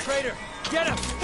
Traitor! Get him!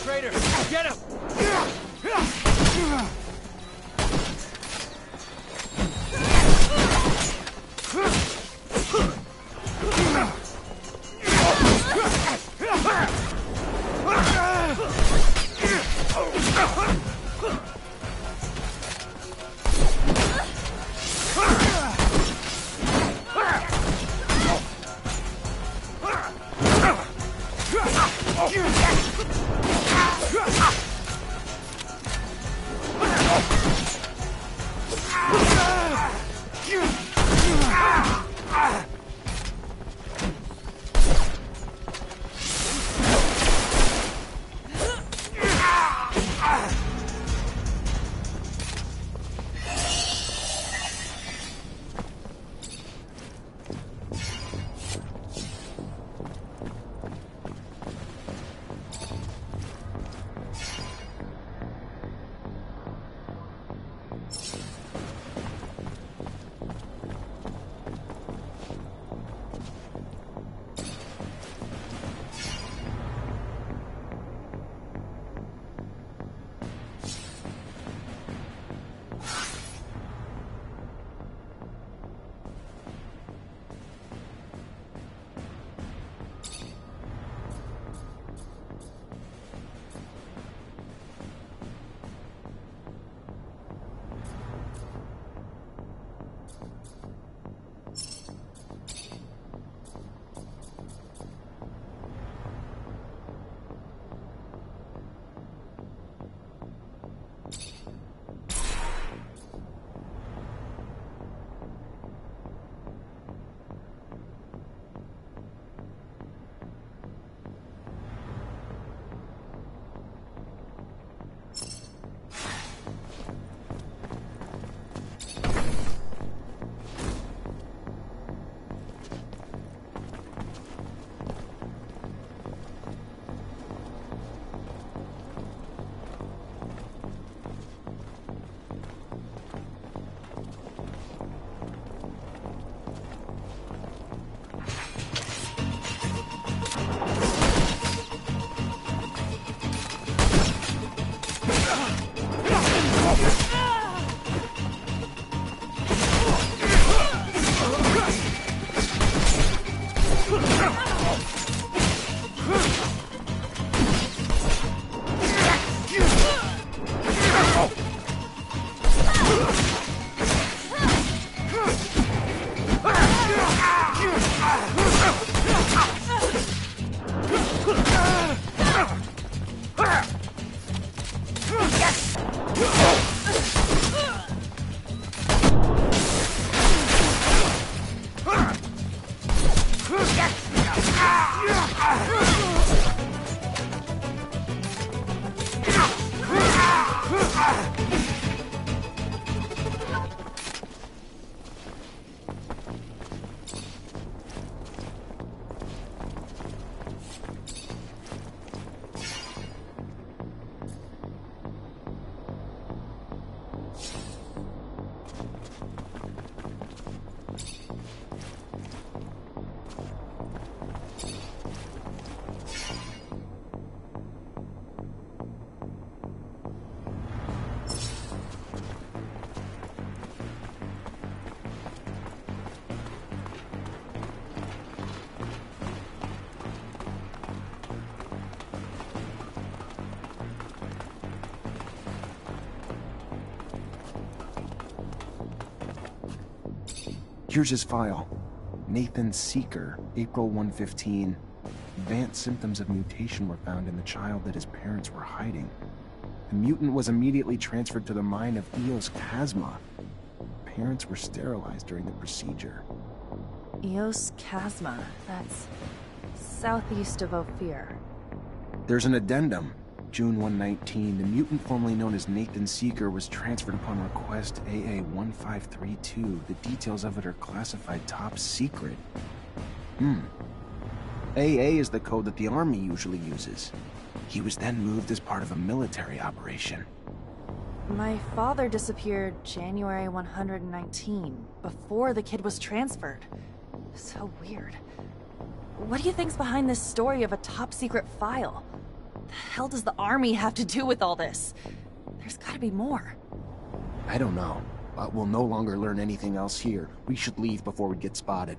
Traitor! Get him! Here's his file. Nathan Seeker, April 115. Advanced symptoms of mutation were found in the child that his parents were hiding. The mutant was immediately transferred to the mine of Eos Chasma. Parents were sterilized during the procedure. Eos Chasma, that's southeast of Ophir. There's an addendum. June 119, the mutant formerly known as Nathan Seeker was transferred upon request AA-1532. The details of it are classified top secret. AA is the code that the Army usually uses. He was then moved as part of a military operation. My father disappeared January 119, before the kid was transferred. So weird. What do you think's behind this story of a top-secret file? The hell does the Army have to do with all this? There's gotta be more. I don't know, but we'll no longer learn anything else here. We should leave before we get spotted.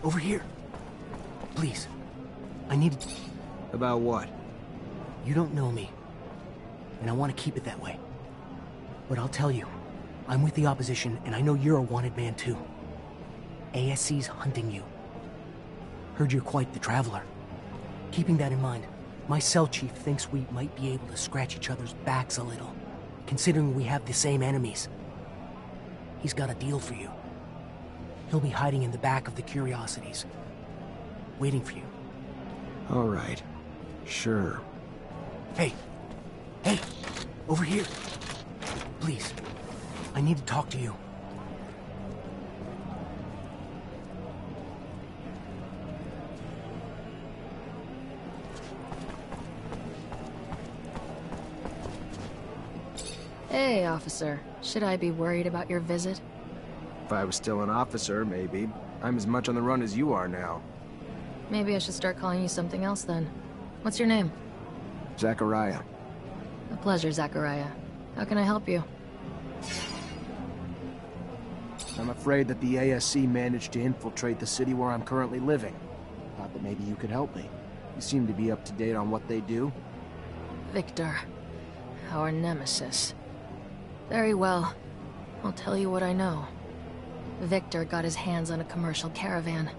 over here. Please. I need... About what? You don't know me, and I want to keep it that way. But I'll tell you, I'm with the opposition, and I know you're a wanted man too. ASC's hunting you. Heard you're quite the traveler. Keeping that in mind, my cell chief thinks we might be able to scratch each other's backs a little, considering we have the same enemies. He's got a deal for you. He'll be hiding in the back of the Curiosities, waiting for you. All right. Sure. Hey! Hey! Over here! Please, I need to talk to you. Hey, officer. Should I be worried about your visit? If I was still an officer, maybe. I'm as much on the run as you are now. Maybe I should start calling you something else then. What's your name? Zachariah. A pleasure, Zachariah. How can I help you? I'm afraid that the ASC managed to infiltrate the city where I'm currently living. Thought that maybe you could help me. You seem to be up to date on what they do. Victor. Our nemesis. Very well. I'll tell you what I know. Victor got his hands on a commercial caravan,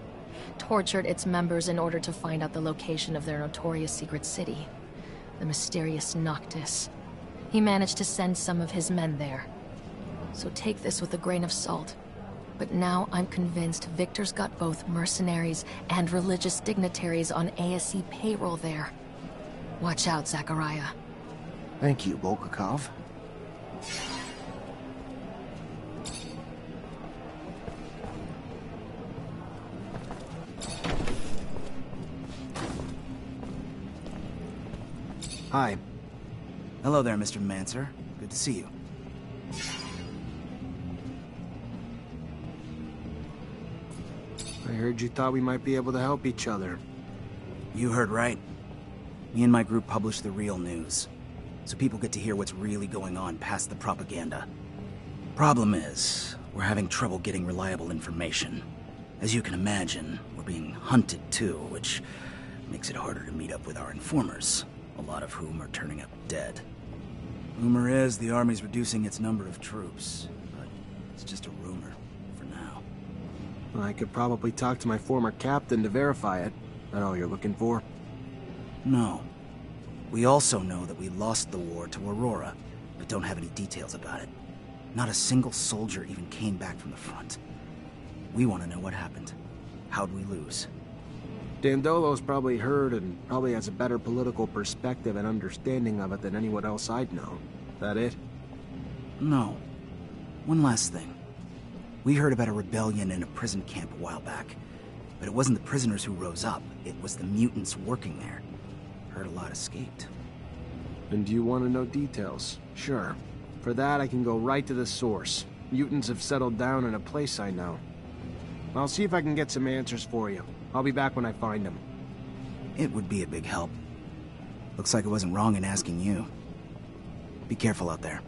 tortured its members in order to find out the location of their notorious secret city, the mysterious Noctis. He managed to send some of his men there. So take this with a grain of salt. But now I'm convinced Victor's got both mercenaries and religious dignitaries on ASC payroll there. Watch out, Zachariah. Thank you, Volkakov. Hi. Hello there, Mr. Mancer. Good to see you. I heard you thought we might be able to help each other. You heard right. Me and my group publish the real news, so people get to hear what's really going on past the propaganda. Problem is, we're having trouble getting reliable information. As you can imagine, we're being hunted too, which makes it harder to meet up with our informers, a lot of whom are turning up dead. Rumor is the army's reducing its number of troops, but it's just a rumor for now. I could probably talk to my former captain to verify it. That all you're looking for? No. We also know that we lost the war to Aurora, but don't have any details about it. Not a single soldier even came back from the front. We want to know what happened. How'd we lose? Dandolo's probably heard and probably has a better political perspective and understanding of it than anyone else I'd know. That it? No. One last thing. We heard about a rebellion in a prison camp a while back, but it wasn't the prisoners who rose up, it was the mutants working there. Heard a lot escaped. And do you want to know details? Sure. For that, I can go right to the source. Mutants have settled down in a place I know. I'll see if I can get some answers for you. I'll be back when I find them. It would be a big help. Looks like I wasn't wrong in asking you. Be careful out there.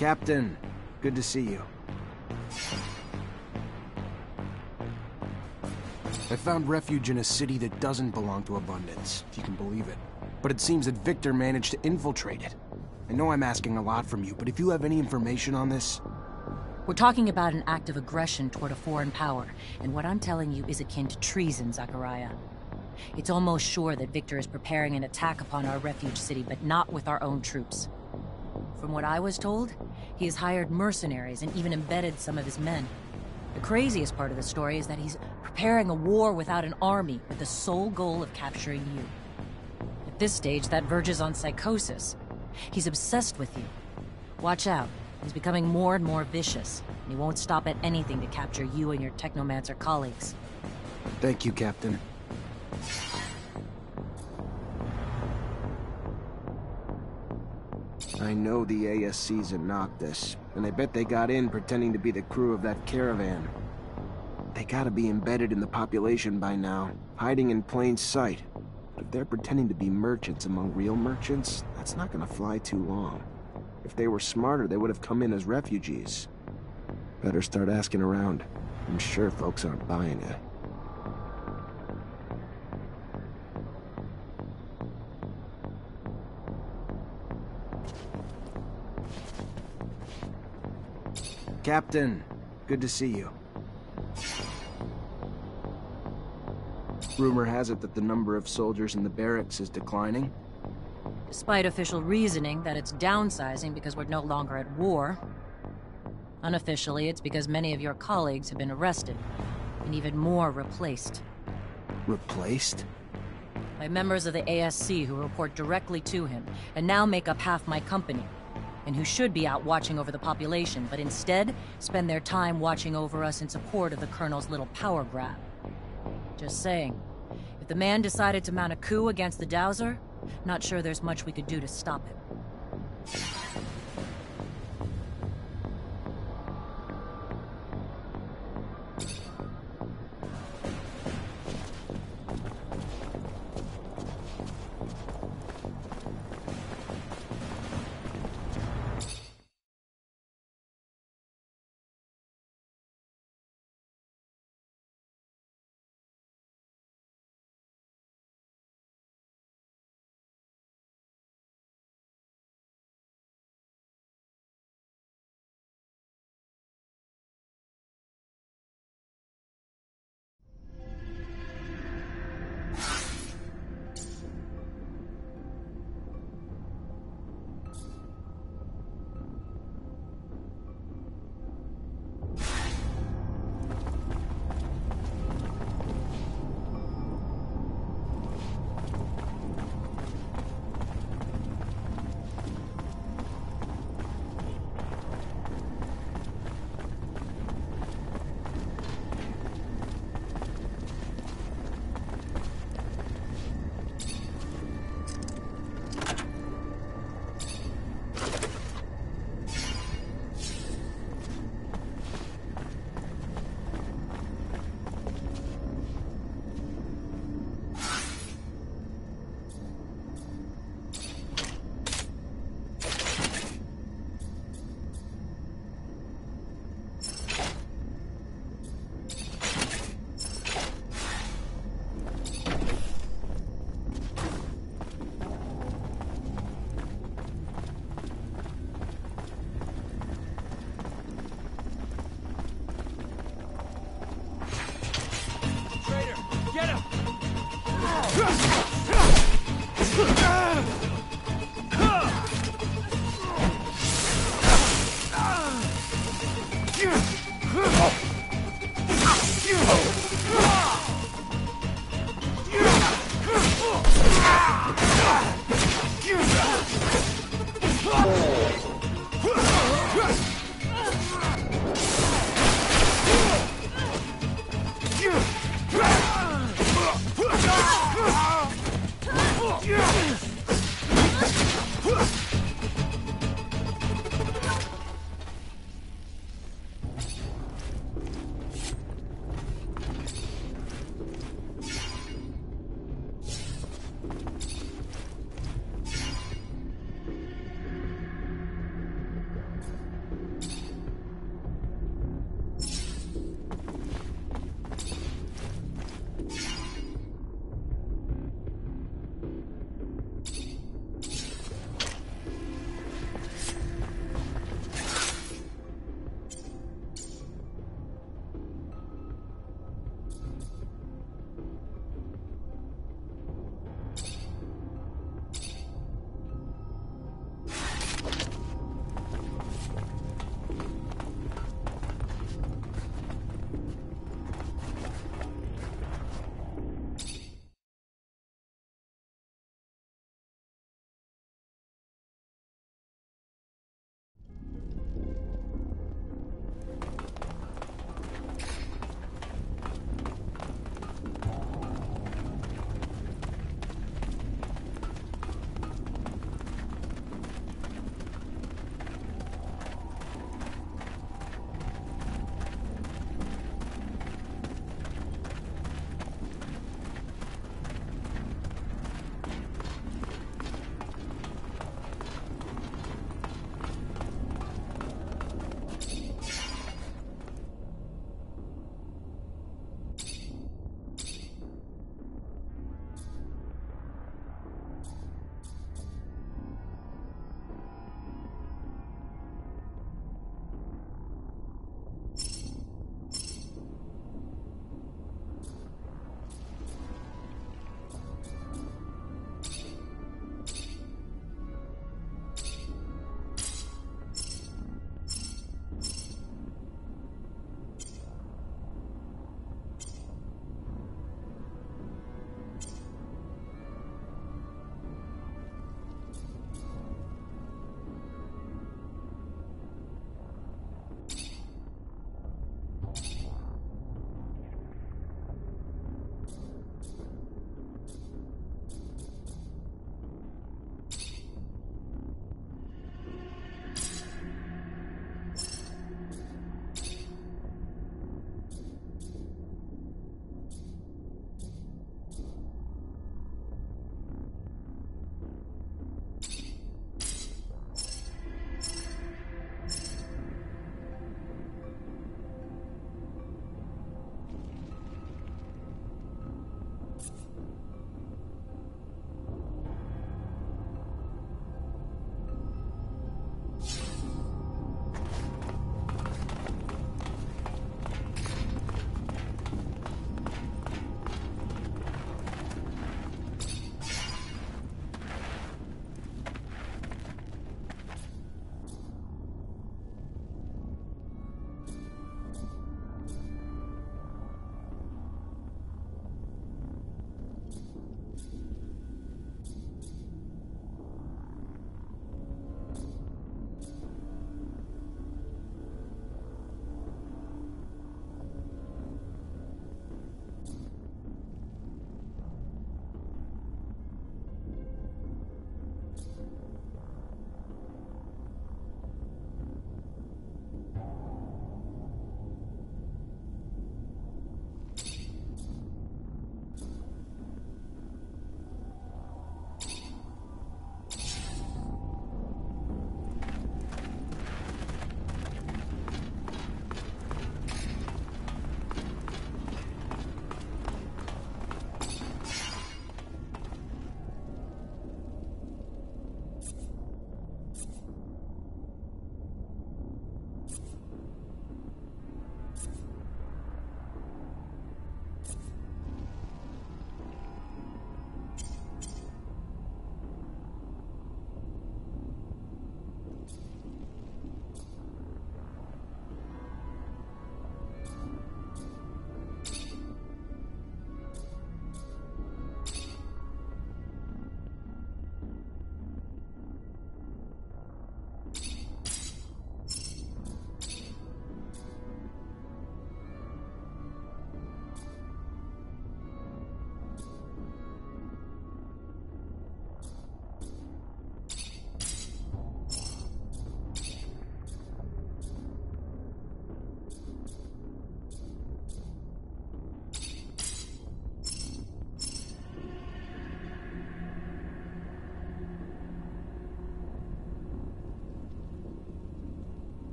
Captain, good to see you. I found refuge in a city that doesn't belong to Abundance, if you can believe it. But it seems that Victor managed to infiltrate it. I know I'm asking a lot from you, but if you have any information on this... We're talking about an act of aggression toward a foreign power, and what I'm telling you is akin to treason, Zachariah. It's almost sure that Victor is preparing an attack upon our refuge city, but not with our own troops. From what I was told, he has hired mercenaries and even embedded some of his men. The craziest part of the story is that he's preparing a war without an army with the sole goal of capturing you. At this stage, that verges on psychosis. He's obsessed with you. Watch out. He's becoming more and more vicious, and he won't stop at anything to capture you and your Technomancer colleagues. Thank you, Captain. I know the ASC's in Noctis, and I bet they got in pretending to be the crew of that caravan. They gotta be embedded in the population by now, hiding in plain sight. But if they're pretending to be merchants among real merchants, that's not gonna fly too long. If they were smarter, they would have come in as refugees. Better start asking around. I'm sure folks aren't buying it. Captain, good to see you. Rumor has it that the number of soldiers in the barracks is declining. Despite official reasoning that it's downsizing because we're no longer at war, unofficially it's because many of your colleagues have been arrested, and even more replaced. Replaced? By members of the ASC who report directly to him, and now make up half my company, and who should be out watching over the population, but instead spend their time watching over us in support of the Colonel's little power grab. Just saying, if the man decided to mount a coup against the Dowser, Not sure there's much we could do to stop it.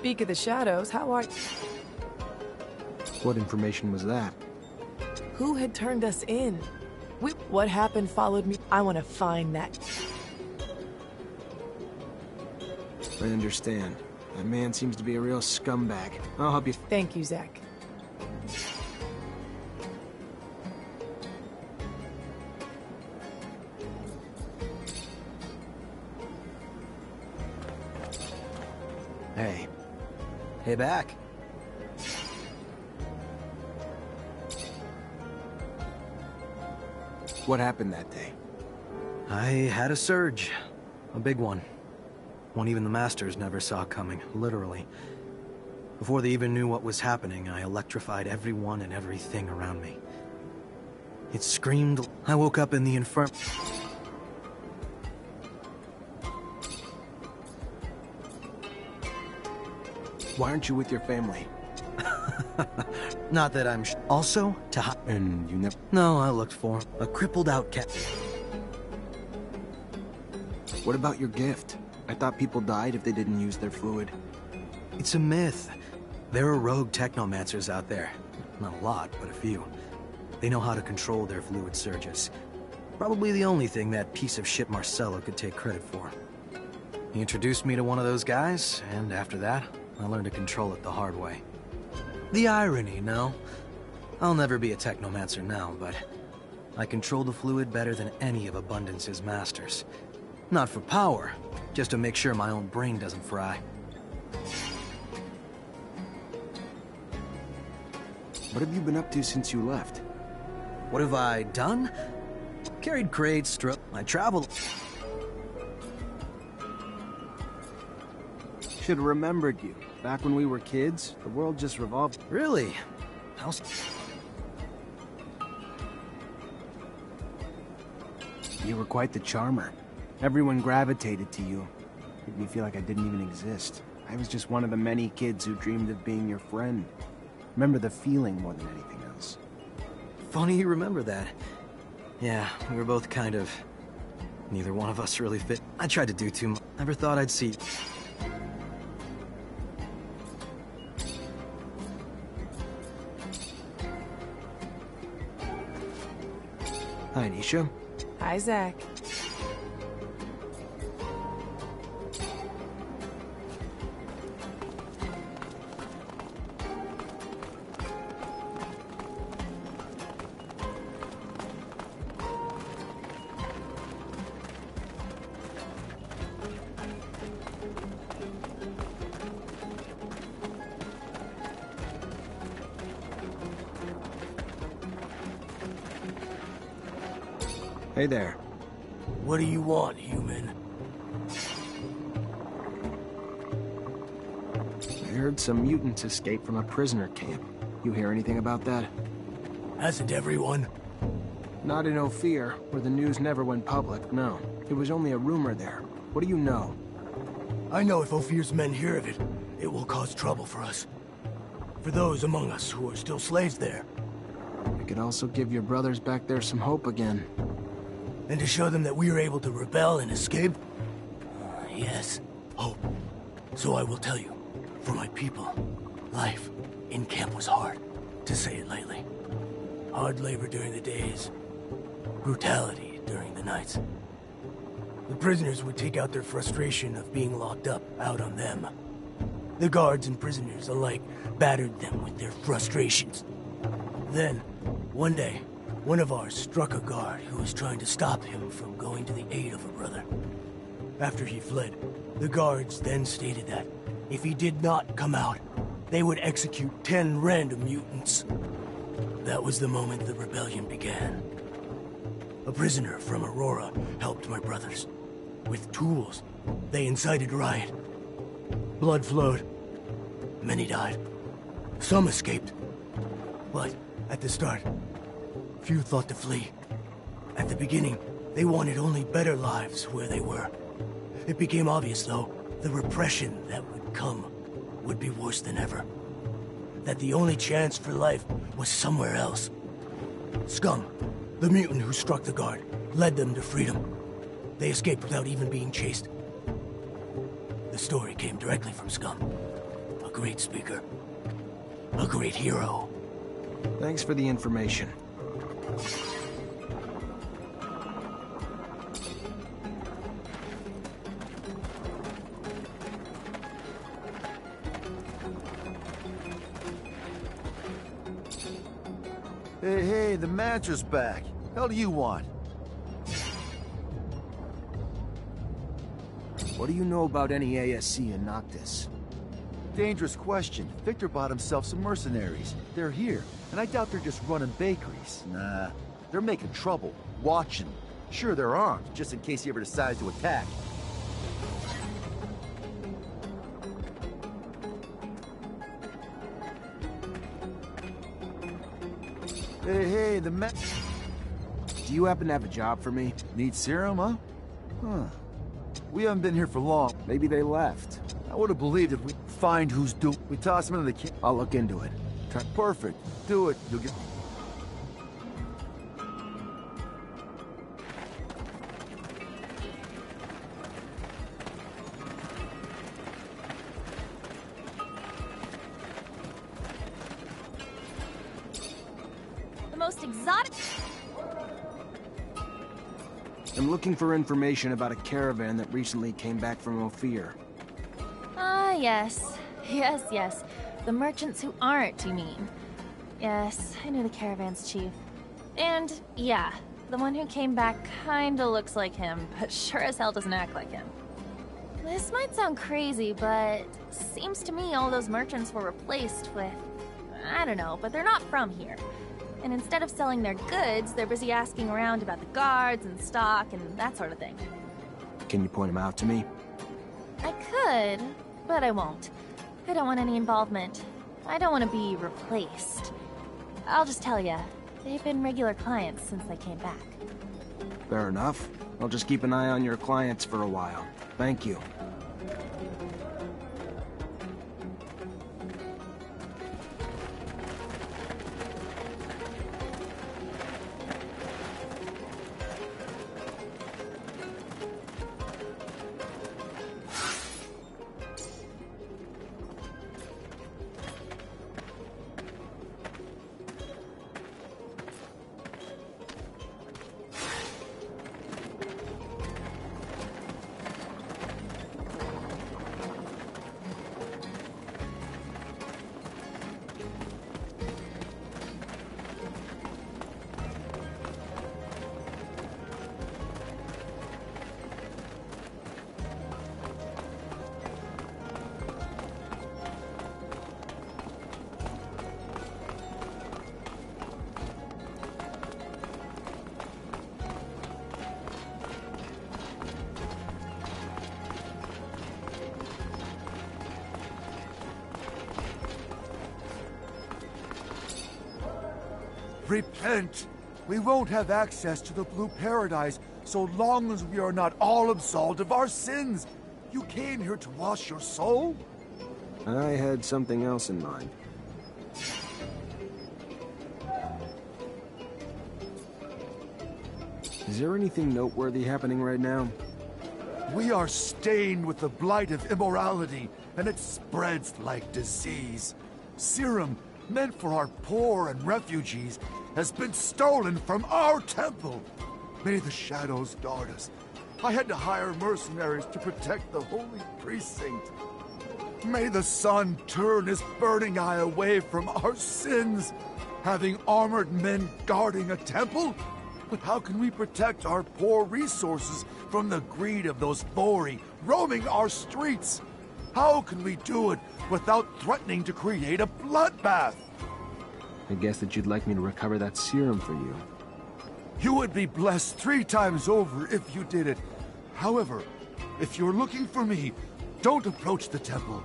Speak of the shadows, how are... What information was that? Who had turned us in? What happened followed me. I want to find that. I understand. That man seems to be a real scumbag. I'll help you. Thank you, Zach. Hey. Hey, back. What happened that day? I had a surge. A big one. One even the Masters never saw coming, literally. Before they even knew what was happening, I electrified everyone and everything around me. It screamed. I woke up in the infirm... Why aren't you with your family? Not that I'm also, to And you never... No, I looked for a crippled outcast. What about your gift? I thought people died if they didn't use their fluid. It's a myth. There are rogue technomancers out there. Not a lot, but a few. They know how to control their fluid surges. Probably the only thing that piece of shit Marcelo could take credit for. He introduced me to one of those guys, and after that, I learned to control it the hard way. The irony, no? I'll never be a technomancer now, but I control the fluid better than any of Abundance's masters. Not for power, just to make sure my own brain doesn't fry. What have you been up to since you left? What have I done? Carried crates, I traveled. Should have remembered you. Back when we were kids, the world just revolved. Really? How's... You were quite the charmer. Everyone gravitated to you. Made me feel like I didn't even exist. I was just one of the many kids who dreamed of being your friend. Remember the feeling more than anything else. Funny you remember that. Yeah, we were both kind of... Neither one of us really fit. I tried to do too much. Never thought I'd see... Hi, Nisha. Hi, Zach. Hey there. What do you want, human? I heard some mutants escaped from a prisoner camp. You hear anything about that? Hasn't everyone? Not in Ophir, where the news never went public, no. It was only a rumor there. What do you know? I know if Ophir's men hear of it, it will cause trouble for us. For those among us who are still slaves there. It could also give your brothers back there some hope again. And to show them that we are able to rebel and escape? Yes, hope. So I will tell you, for my people, life in camp was hard, to say it lightly. Hard labor during the days, brutality during the nights. The prisoners would take out their frustration of being locked up out on them. The guards and prisoners alike battered them with their frustrations. Then, one day, one of ours struck a guard who was trying to stop him from going to the aid of a brother. After he fled, the guards then stated that if he did not come out, they would execute 10 random mutants. That was the moment the rebellion began. A prisoner from Aurora helped my brothers. With tools, they incited riot. Blood flowed. Many died. Some escaped. But at the start, few thought to flee. At the beginning, they wanted only better lives where they were. It became obvious, though, the repression that would come would be worse than ever. That the only chance for life was somewhere else. Scum, the mutant who struck the guard, led them to freedom. They escaped without even being chased. The story came directly from Scum. great speaker. A great hero. Thanks for the information. Hey, the Mancer's back. Hell do you want? What do you know about any ASC in Noctis? Dangerous question. Victor bought himself some mercenaries. They're here, and I doubt they're just running bakeries. Nah, they're making trouble, watching. Sure, they're armed, just in case he ever decides to attack. Hey, the Do you happen to have a job for me? Need serum, huh? Huh. We haven't been here for long. Maybe they left. I would have believed if we find who's doing. We toss him into the I'll look into it. Perfect. Do it. You'll get... The most exotic... I'm looking for information about a caravan that recently came back from Ophir. Ah, yes. Yes. The merchants who aren't, you mean? Yes, I knew the caravan's chief. And, yeah, the one who came back kinda looks like him, but sure as hell doesn't act like him. This might sound crazy, but seems to me all those merchants were replaced with... I don't know, but they're not from here. And instead of selling their goods, they're busy asking around about the guards and stock and that sort of thing. Can you point them out to me? I could, but I won't. I don't want any involvement. I don't want to be replaced. I'll just tell ya, they've been regular clients since they came back. Fair enough. I'll just keep an eye on your clients for a while. Thank you. Repent! We won't have access to the Blue Paradise so long as we are not all absolved of our sins. You came here to wash your soul? I had something else in mind. Is there anything noteworthy happening right now? We are stained with the blight of immorality, and it spreads like disease. Serum, meant for our poor and refugees, has been stolen from our temple. May the shadows guard us. I had to hire mercenaries to protect the holy precinct. May the sun turn his burning eye away from our sins. Having armored men guarding a temple? But how can we protect our poor resources from the greed of those Vori roaming our streets? How can we do it without threatening to create a bloodbath? I guess that you'd like me to recover that serum for you. You would be blessed 3 times over if you did it. However, if you're looking for me, don't approach the temple.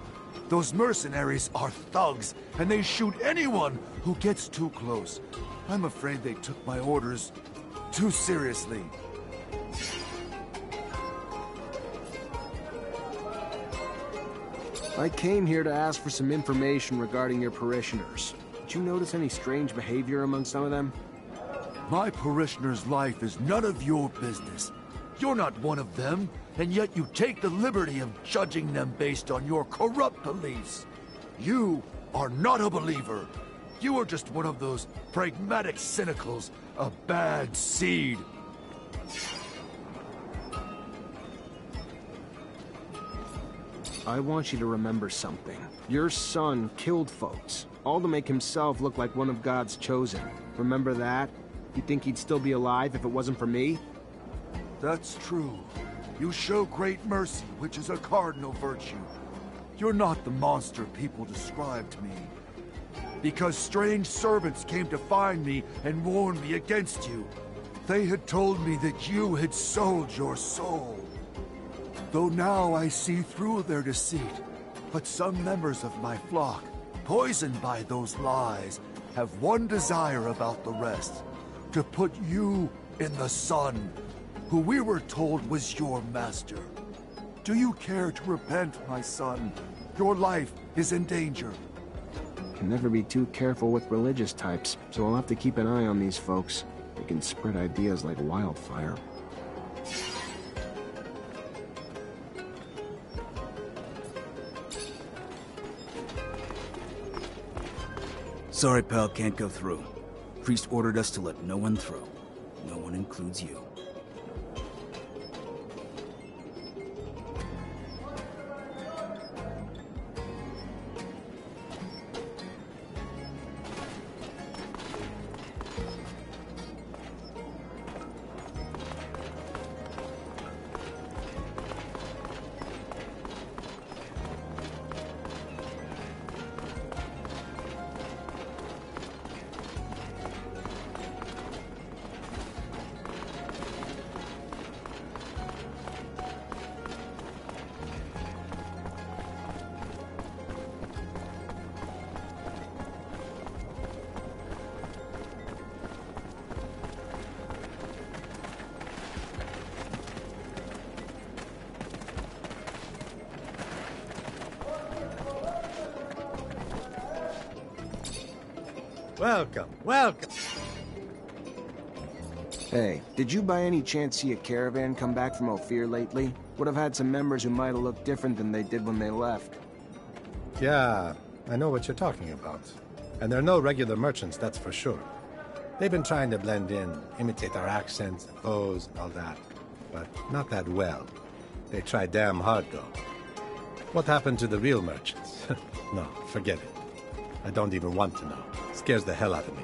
Those mercenaries are thugs, and they shoot anyone who gets too close. I'm afraid they took my orders too seriously. I came here to ask for some information regarding your parishioners. Did you notice any strange behavior among some of them? My parishioner's life is none of your business. You're not one of them, and yet you take the liberty of judging them based on your corrupt beliefs. You are not a believer. You are just one of those pragmatic cynicals, a bad seed. I want you to remember something. Your son killed folks, all to make himself look like one of God's chosen. Remember that? You think he'd still be alive if it wasn't for me? That's true. You show great mercy, which is a cardinal virtue. You're not the monster people described to me. Because strange servants came to find me and warn me against you. They had told me that you had sold your soul. Though now I see through their deceit. But some members of my flock, poisoned by those lies, have one desire about the rest. To put you in the sun, who we were told was your master. Do you care to repent, my son? Your life is in danger. Can never be too careful with religious types, so I'll have to keep an eye on these folks. They can spread ideas like wildfire. Sorry, pal, can't go through. Priest ordered us to let no one through. No one includes you. Welcome, welcome. Hey, did you by any chance see a caravan come back from Ophir lately? Would have had some members who might have looked different than they did when they left. Yeah, I know what you're talking about. And they're no regular merchants, that's for sure. They've been trying to blend in, imitate our accents, pose, and all that. But not that well. They try damn hard, though. What happened to the real merchants? No, forget it. I don't even want to know. Scares the hell out of me.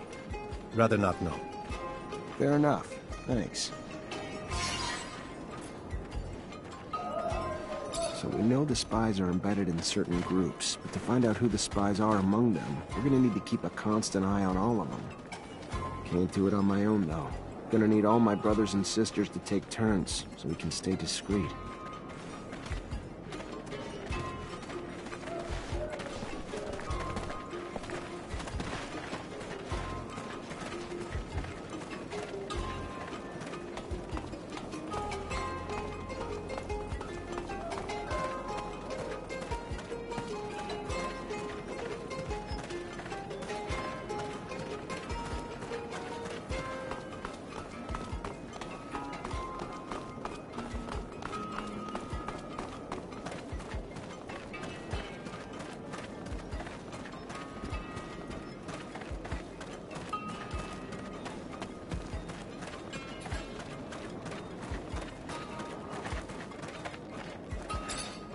Rather not know. Fair enough. Thanks. So we know the spies are embedded in certain groups, but to find out who the spies are among them, we're gonna need to keep a constant eye on all of them. Can't do it on my own, though. Gonna need all my brothers and sisters to take turns, so we can stay discreet.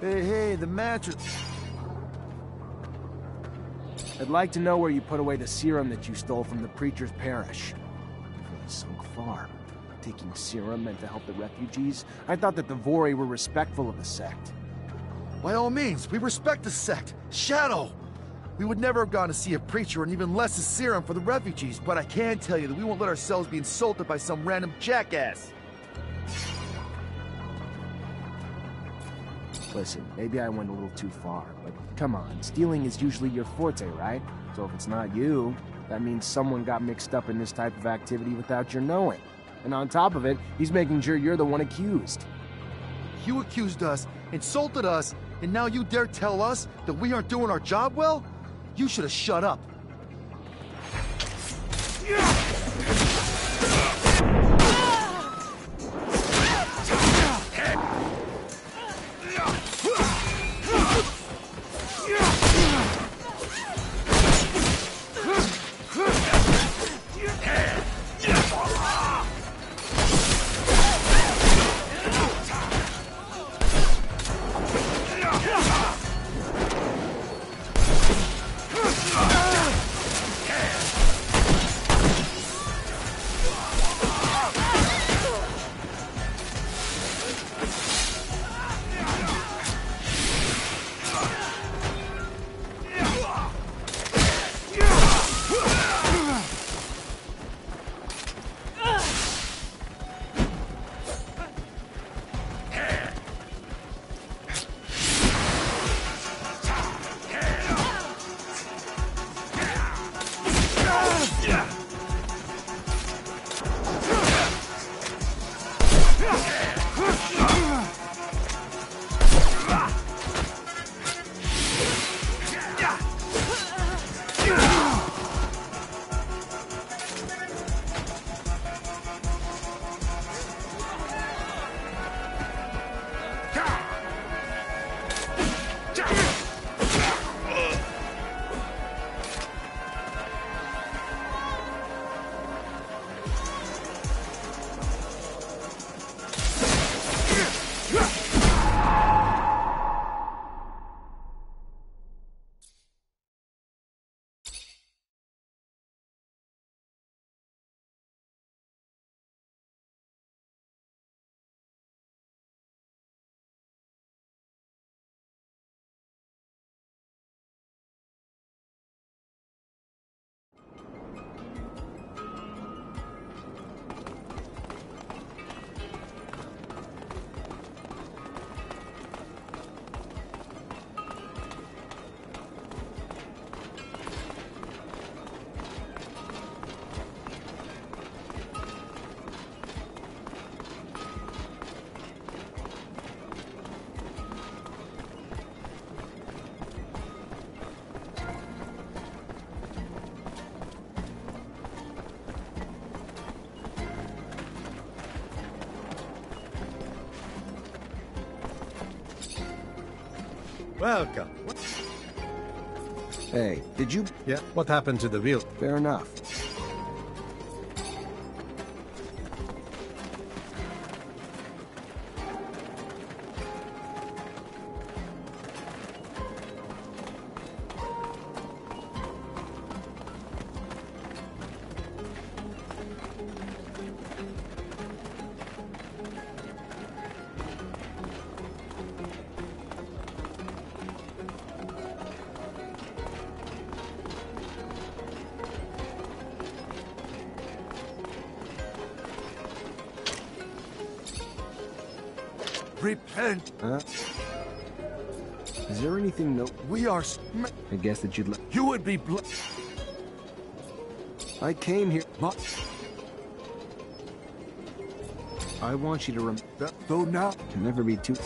Hey, the mattress. I'd like to know where you put away the serum that you stole from the preacher's parish. From the sunk farm. Taking serum meant to help the refugees? I thought that the Vori were respectful of the sect. By all means, we respect the sect. Shadow! We would never have gone to see a preacher and even less a serum for the refugees, but I can tell you that we won't let ourselves be insulted by some random jackass. Listen, maybe I went a little too far, but come on, stealing is usually your forte, right? So if it's not you, that means someone got mixed up in this type of activity without your knowing. And on top of it, he's making sure you're the one accused. You accused us, insulted us, and now you dare tell us that we aren't doing our job well? You should have shut up. Welcome. Hey, did you... Yeah, what happened to the real... Fair enough. Repent! Huh? Is there anything no... We are... I guess that you'd let... You would be I came here... I want you to Though now... Can never be too...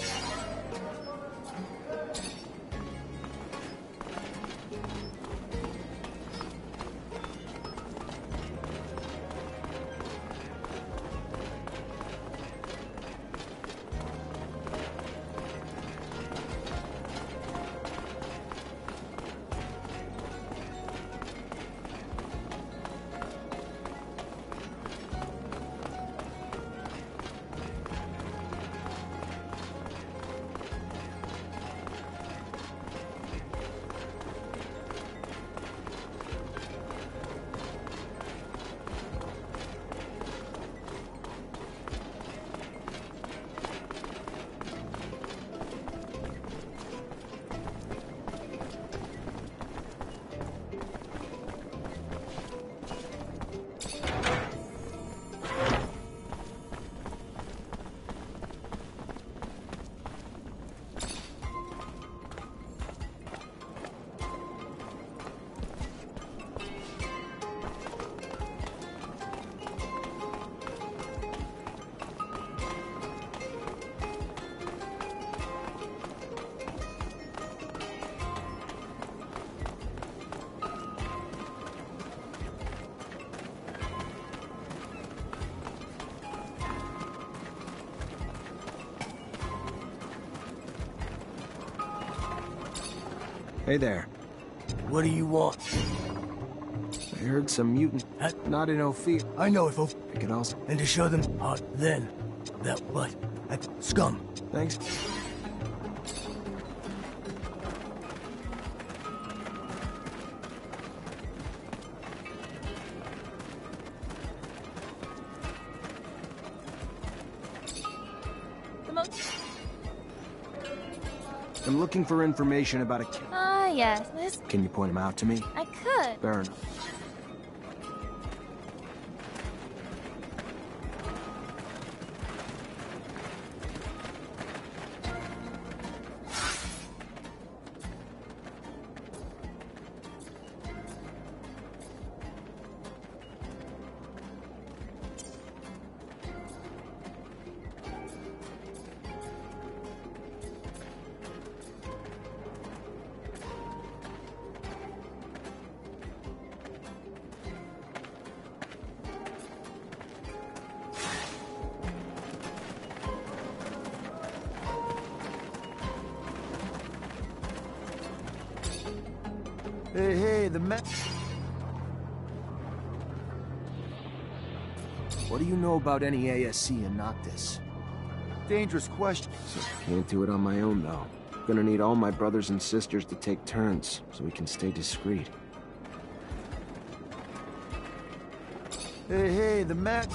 Hey there. What do you want? I heard some mutant... Not in Ophir. I know if I could also... And to show them then. That what? That scum. Thanks. I'm looking for information about a kid. Ah, yes, this... Can you point him out to me? I could. Fair enough. Hey, the man... What do you know about any ASC in Noctis? Dangerous question. Can't do it on my own, though. Gonna need all my brothers and sisters to take turns, so we can stay discreet. Hey, the man...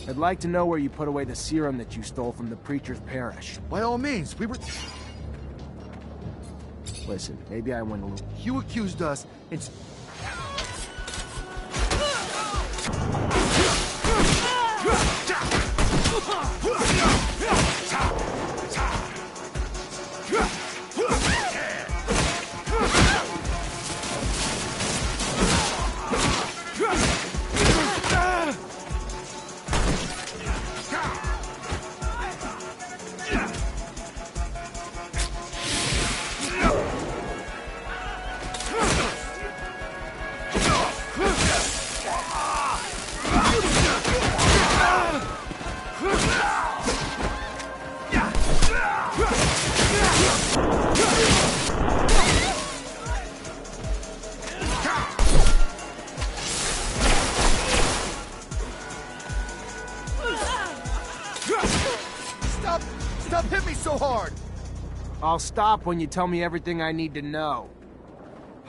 I'd like to know where you put away the serum that you stole from the preacher's parish. By all means, we were... Listen, maybe I went a little... You accused us, and... me so hard? I'll stop when you tell me everything I need to know.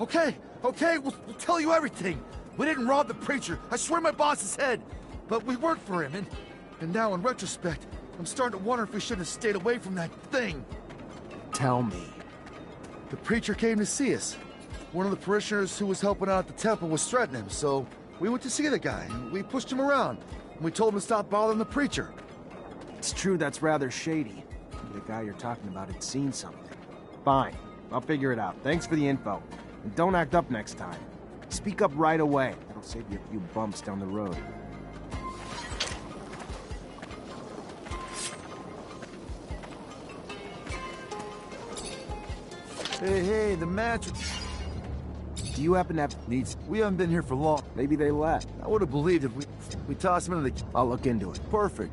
Okay, we'll tell you everything. We didn't rob the preacher, I swear my boss's head. But we worked for him, and now in retrospect, I'm starting to wonder if we shouldn't have stayed away from that thing. Tell me. The preacher came to see us. One of the parishioners who was helping out at the temple was threatening him, so we went to see the guy, and we pushed him around. And we told him to stop bothering the preacher. It's true that's rather shady. The guy you're talking about had seen something. Fine, I'll figure it out. Thanks for the info. And don't act up next time. Speak up right away. That'll save you a few bumps down the road. Hey, the match... Do you happen to have needs? We haven't been here for long. Maybe they left. I would have believed if we tossed him into the... I'll look into it. Perfect.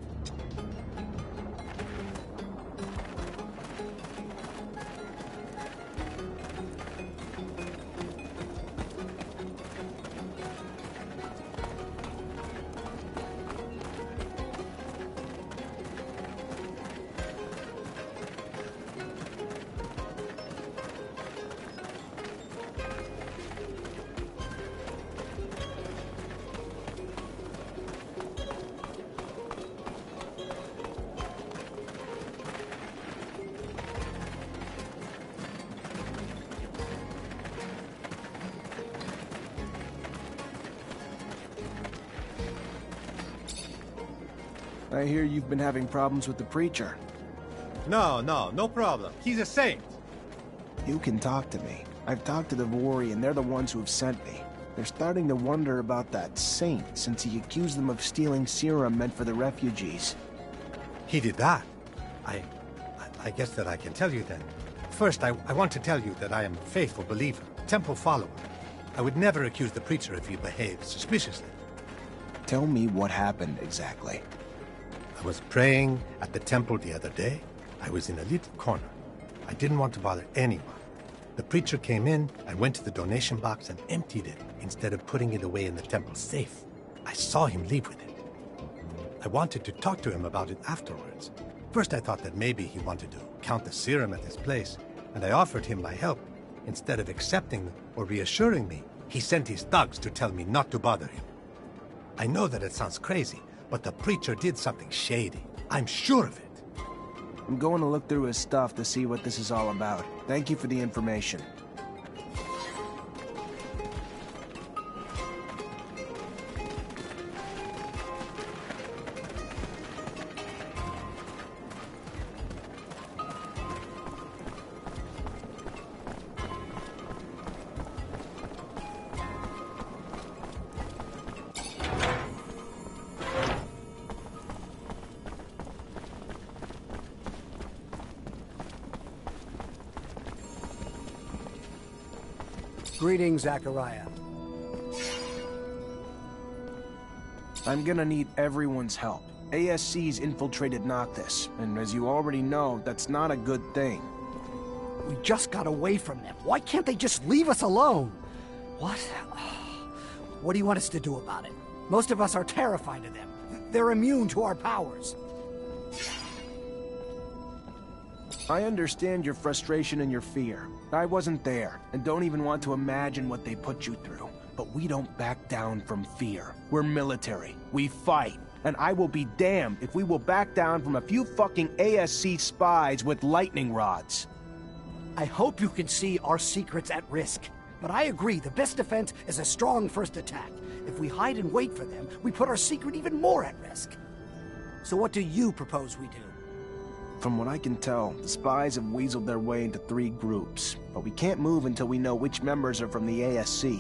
I hear you've been having problems with the preacher. No problem. He's a saint. You can talk to me. I've talked to the Vori, and they're the ones who have sent me. They're starting to wonder about that saint, since he accused them of stealing serum meant for the refugees. He did that? I guess that I can tell you then. First, I want to tell you that I am a faithful believer, temple follower. I would never accuse the preacher if he behaved suspiciously. Tell me what happened exactly. I was praying at the temple the other day. I was in a little corner. I didn't want to bother anyone. The preacher came in and went to the donation box and emptied it instead of putting it away in the temple safe. I saw him leave with it. I wanted to talk to him about it afterwards. First I thought that maybe he wanted to count the serum at his place, and I offered him my help. Instead of accepting or reassuring me, he sent his thugs to tell me not to bother him. I know that it sounds crazy, but the preacher did something shady. I'm sure of it. I'm going to look through his stuff to see what this is all about. Thank you for the information. Greetings, Zachariah. I'm gonna need everyone's help. ASC's infiltrated Noctis, and as you already know, that's not a good thing. We just got away from them. Why can't they just leave us alone? What? What do you want us to do about it? Most of us are terrified of them. They're immune to our powers. I understand your frustration and your fear. I wasn't there, and don't even want to imagine what they put you through. But we don't back down from fear. We're military. We fight. And I will be damned if we will back down from a few fucking ASC spies with lightning rods. I hope you can see our secrets at risk. But I agree, the best defense is a strong first attack. If we hide and wait for them, we put our secret even more at risk. So what do you propose we do? From what I can tell, the spies have weaseled their way into 3 groups, but we can't move until we know which members are from the ASC.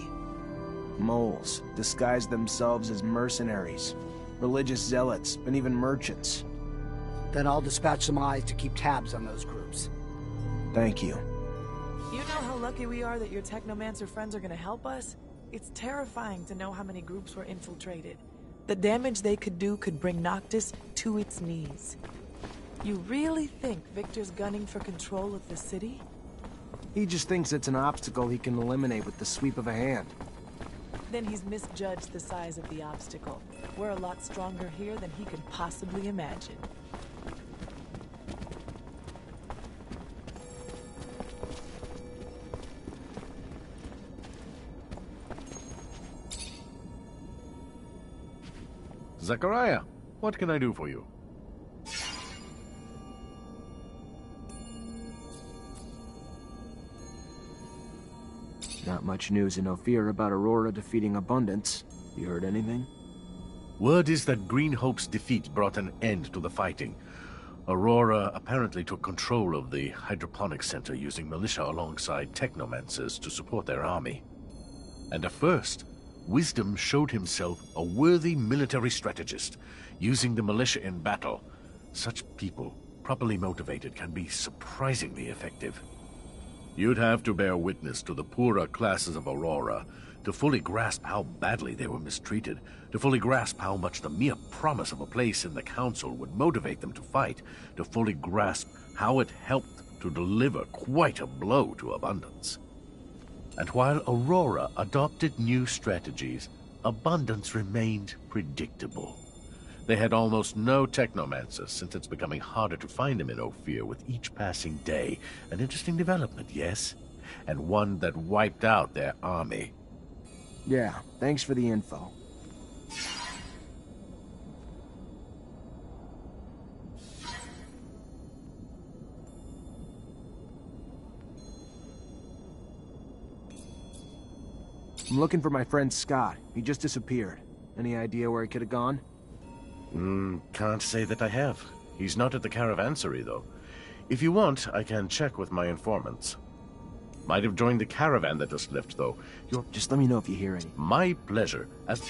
Moles disguise themselves as mercenaries, religious zealots, and even merchants. Then I'll dispatch some eyes to keep tabs on those groups. Thank you. You know how lucky we are that your Technomancer friends are gonna help us? It's terrifying to know how many groups were infiltrated. The damage they could do could bring Noctis to its knees. You really think Victor's gunning for control of the city? He just thinks it's an obstacle he can eliminate with the sweep of a hand. Then he's misjudged the size of the obstacle. We're a lot stronger here than he could possibly imagine. Zachariah, what can I do for you? Not much news in Ophir about Aurora defeating Abundance. You heard anything? Word is that Green Hope's defeat brought an end to the fighting. Aurora apparently took control of the hydroponics center using militia alongside Technomancers to support their army. And at first, Wisdom showed himself a worthy military strategist, using the militia in battle. Such people, properly motivated, can be surprisingly effective. You'd have to bear witness to the poorer classes of Aurora to fully grasp how badly they were mistreated, to fully grasp how much the mere promise of a place in the council would motivate them to fight, to fully grasp how it helped to deliver quite a blow to Abundance. And while Aurora adopted new strategies, Abundance remained predictable. They had almost no Technomancers, since it's becoming harder to find them in Ophir with each passing day. An interesting development, yes? And one that wiped out their army. Yeah, thanks for the info. I'm looking for my friend Scott. He just disappeared. Any idea where he could have gone? Can't say that I have. He's not at the Caravansary, though. If you want, I can check with my informants. Might have joined the caravan that just left, though. Just let me know if you hear any. My pleasure. As...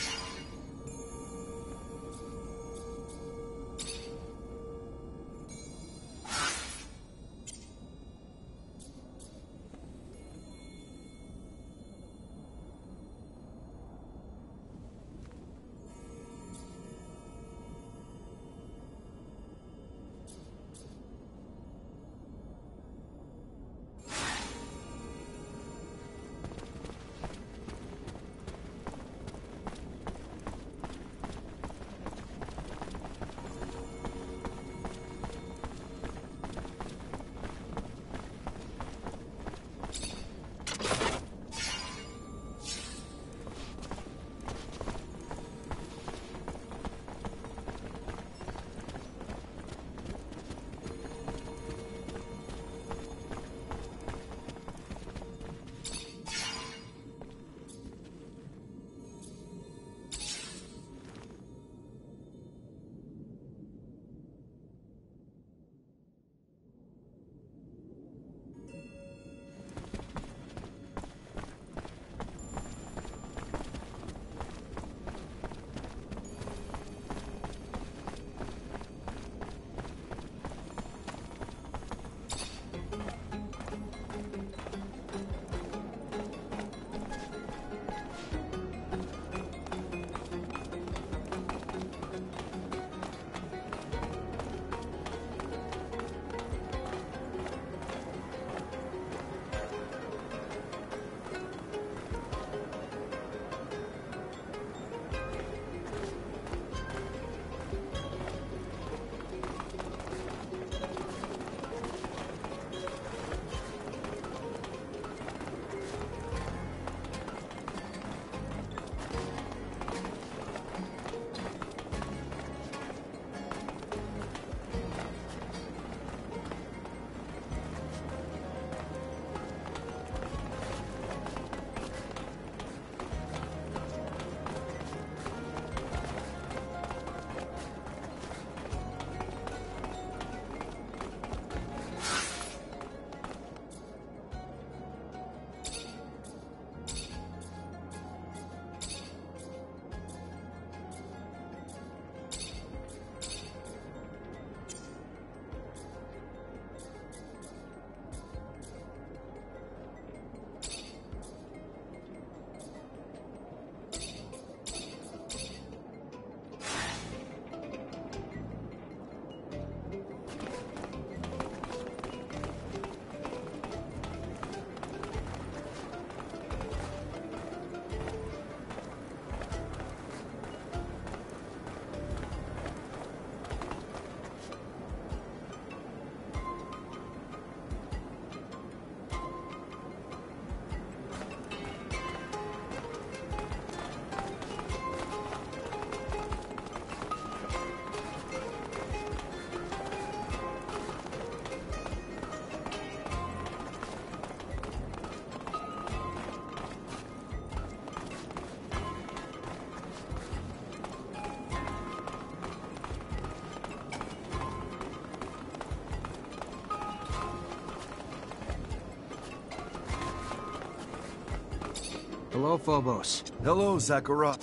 Hello, Phobos. Hello, Zachariah.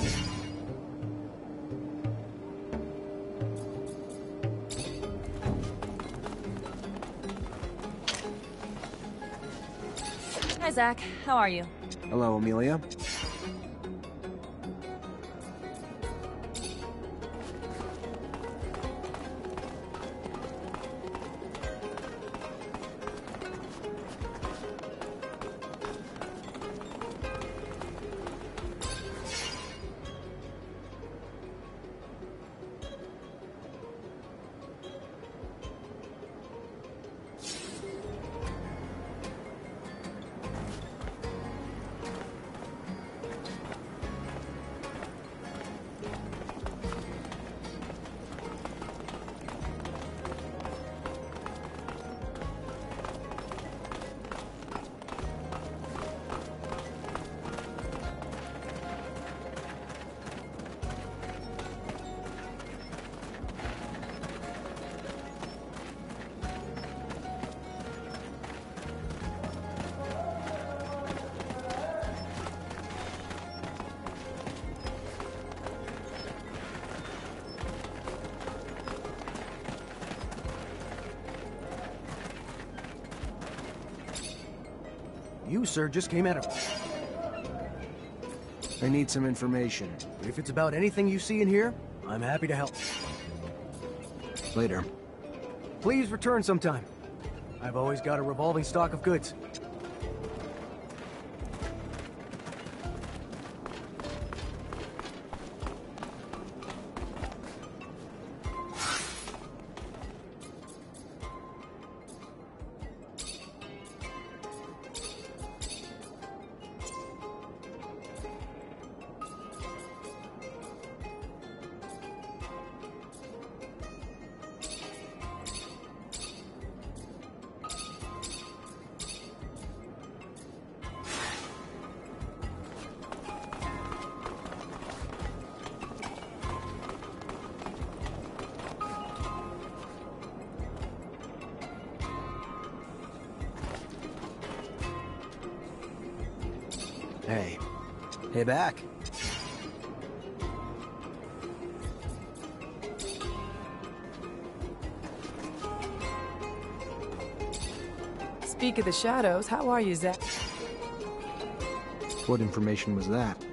Hi, Zach. How are you? Hello, Amelia. You, sir, just came out of... I need some information. If it's about anything you see in here, I'm happy to help. Later. Please return sometime. I've always got a revolving stock of goods. Hey. Hey, back. Speak of the shadows, how are you, Zach? What information was that?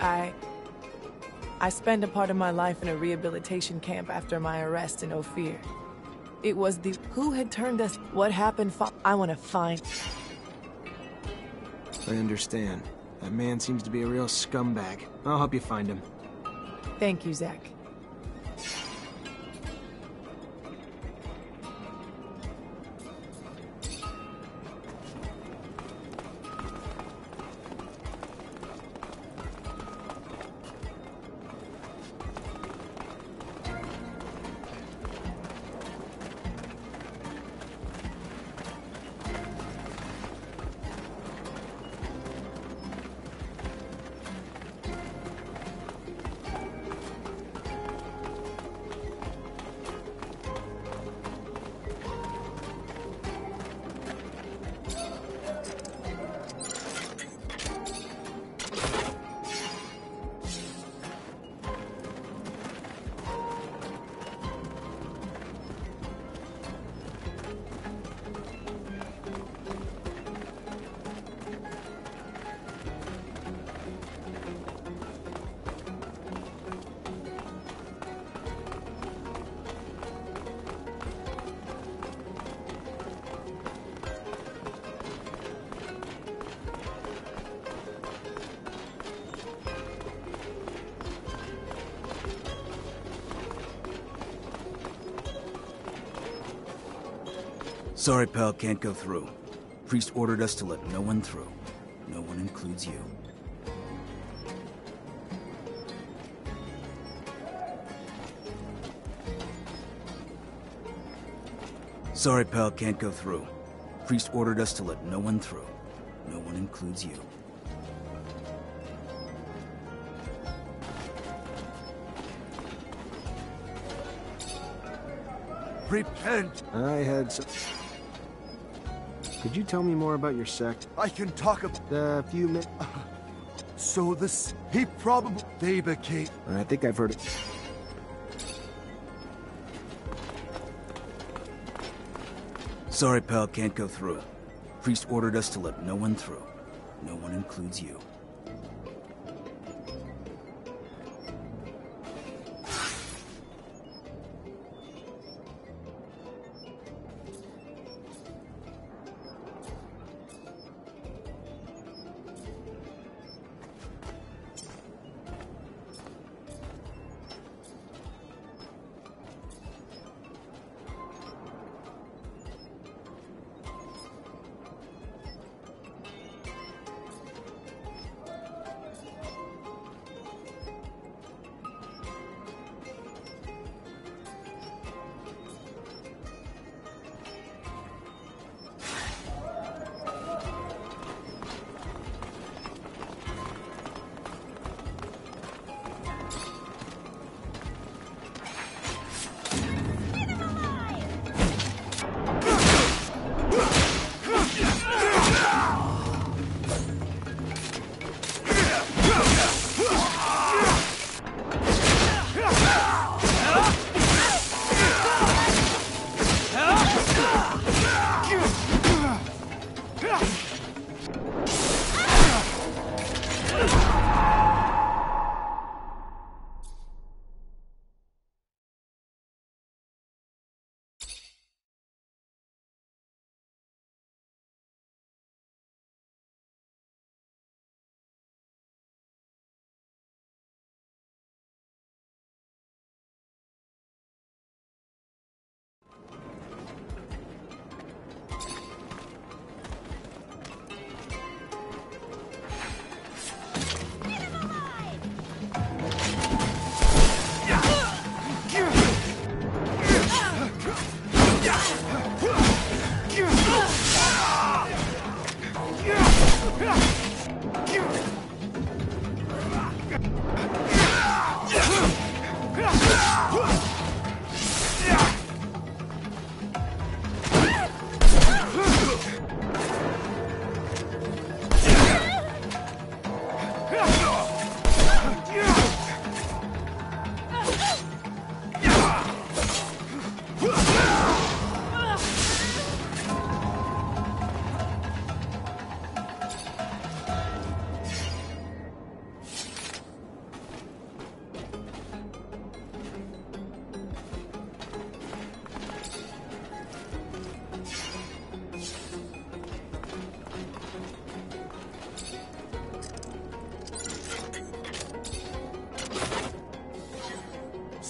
I spent a part of my life in a rehabilitation camp after my arrest in Ophir. It was the who had turned us, what happened, I want to find. I understand. That man seems to be a real scumbag. I'll help you find him. Thank you, Zach. Sorry, pal, can't go through. Priest ordered us to let no one through. No one includes you. Sorry, pal, can't go through. Priest ordered us to let no one through. No one includes you. Repent! I had some... Could you tell me more about your sect? I can talk about... The few minutes... So this... he probably... they became... I think I've heard it. Sorry, pal, can't go through. Priest ordered us to let no one through. No one includes you.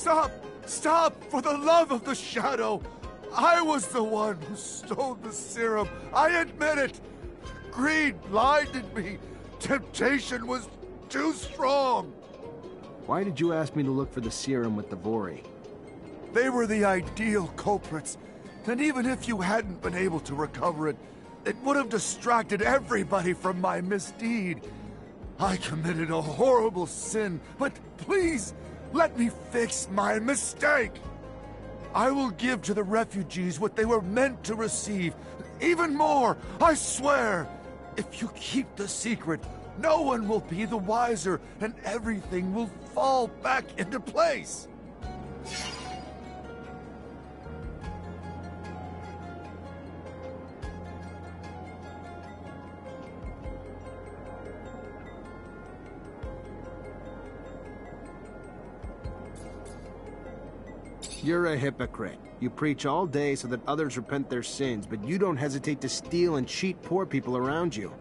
Stop! Stop! For the love of the Shadow! I was the one who stole the serum. I admit it! Greed blinded me. Temptation was too strong. Why did you ask me to look for the serum with the Vori? They were the ideal culprits. And even if you hadn't been able to recover it, it would have distracted everybody from my misdeed. I committed a horrible sin, but please, let me fix my mistake. I will give to the refugees what they were meant to receive. Even more, I swear. If you keep the secret, no one will be the wiser, and everything will fall back into place. You're a hypocrite. You preach all day so that others repent their sins, but you don't hesitate to steal and cheat poor people around you.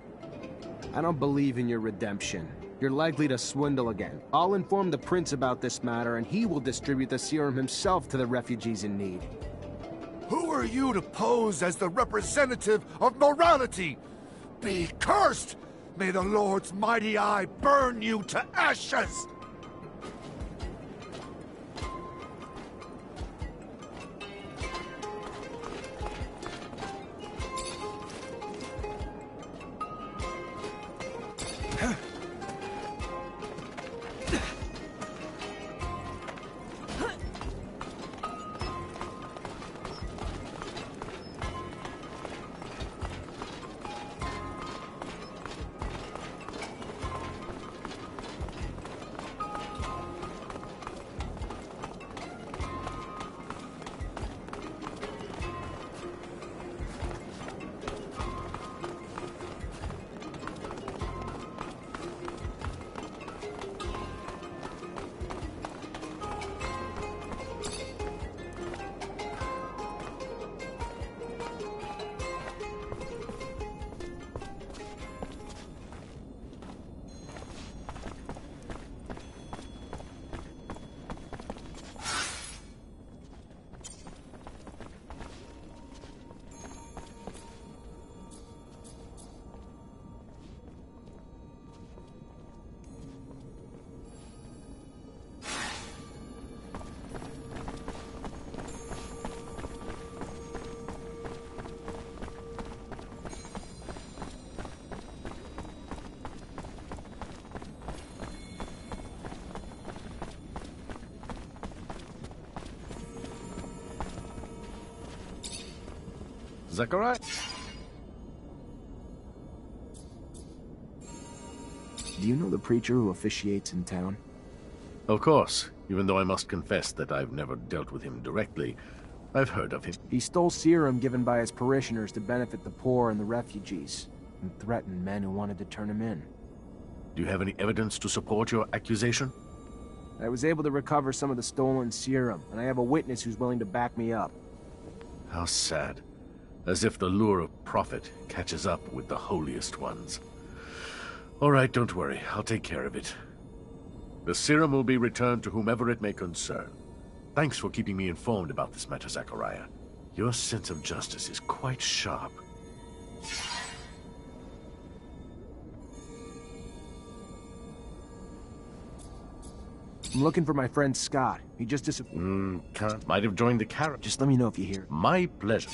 I don't believe in your redemption. You're likely to swindle again. I'll inform the prince about this matter, and he will distribute the serum himself to the refugees in need. Who are you to pose as the representative of morality? Be cursed! May the Lord's mighty eye burn you to ashes! Zachariah? Do you know the preacher who officiates in town? Of course, even though I must confess that I've never dealt with him directly. I've heard of him. He stole serum given by his parishioners to benefit the poor and the refugees, and threatened men who wanted to turn him in. Do you have any evidence to support your accusation? I was able to recover some of the stolen serum, and I have a witness who's willing to back me up. How sad. As if the lure of profit catches up with the holiest ones. All right, don't worry. I'll take care of it. The serum will be returned to whomever it may concern. Thanks for keeping me informed about this matter, Zachariah. Your sense of justice is quite sharp. I'm looking for my friend Scott. He just disappeared. Might have joined the caravan. Just let me know if you hear. My pleasure.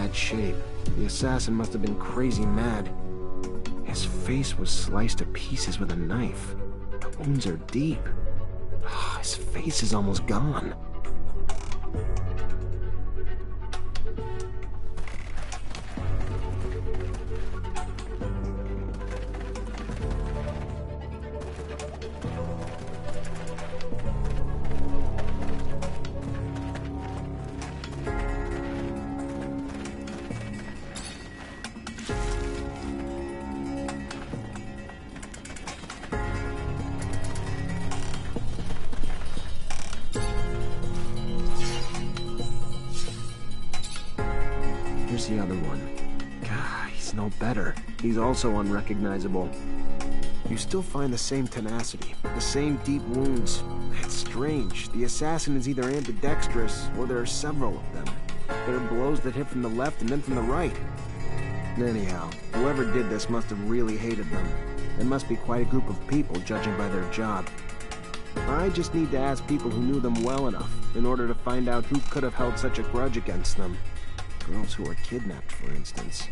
bad shape. The assassin must have been crazy mad. His face was sliced to pieces with a knife. The wounds are deep. His face is almost gone. Here's the other one. God, he's no better. He's also unrecognizable. You still find the same tenacity, the same deep wounds. It's strange. The assassin is either ambidextrous, or there are several of them. There are blows that hit from the left and then from the right. Anyhow, whoever did this must have really hated them. It must be quite a group of people, judging by their job. I just need to ask people who knew them well enough in order to find out who could have held such a grudge against them. Girls who were kidnapped, for instance.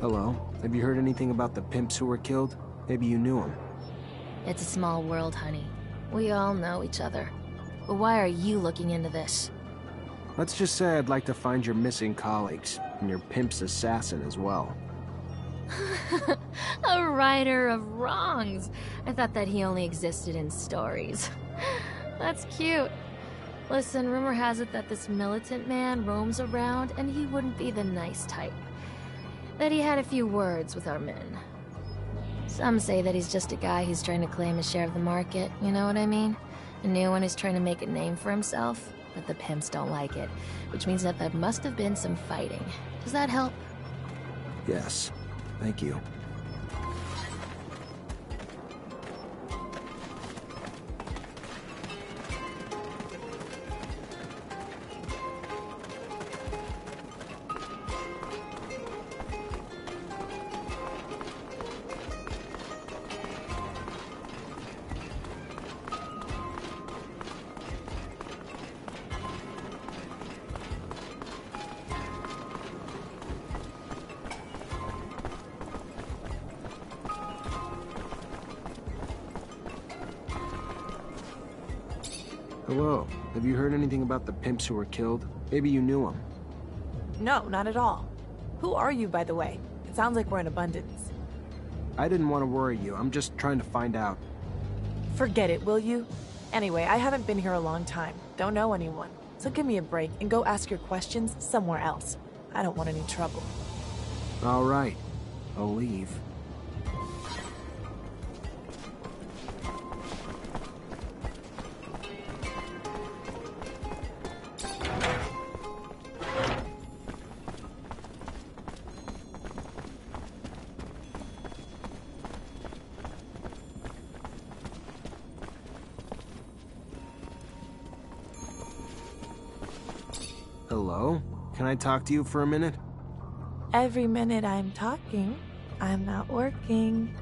Hello. Have you heard anything about the pimps who were killed? Maybe you knew them. It's a small world, honey. We all know each other. But why are you looking into this? Let's just say I'd like to find your missing colleagues, and your pimp's assassin as well. A righter of wrongs. I thought that he only existed in stories. That's cute. Listen, rumor has it that this militant man roams around and he wouldn't be the nice type. That he had a few words with our men. Some say that he's just a guy who's trying to claim a share of the market, you know what I mean? A new one who's trying to make a name for himself, but the pimps don't like it, which means that there must have been some fighting. Does that help? Yes. Thank you. Hello. Have you heard anything about the pimps who were killed? Maybe you knew them. No, not at all. Who are you, by the way? It sounds like we're in abundance. I didn't want to worry you. I'm just trying to find out. Forget it, will you? Anyway, I haven't been here a long time. Don't know anyone. So give me a break and go ask your questions somewhere else. I don't want any trouble. All right. I'll leave. Hello? Can I talk to you for a minute? Every minute I'm talking, I'm not working.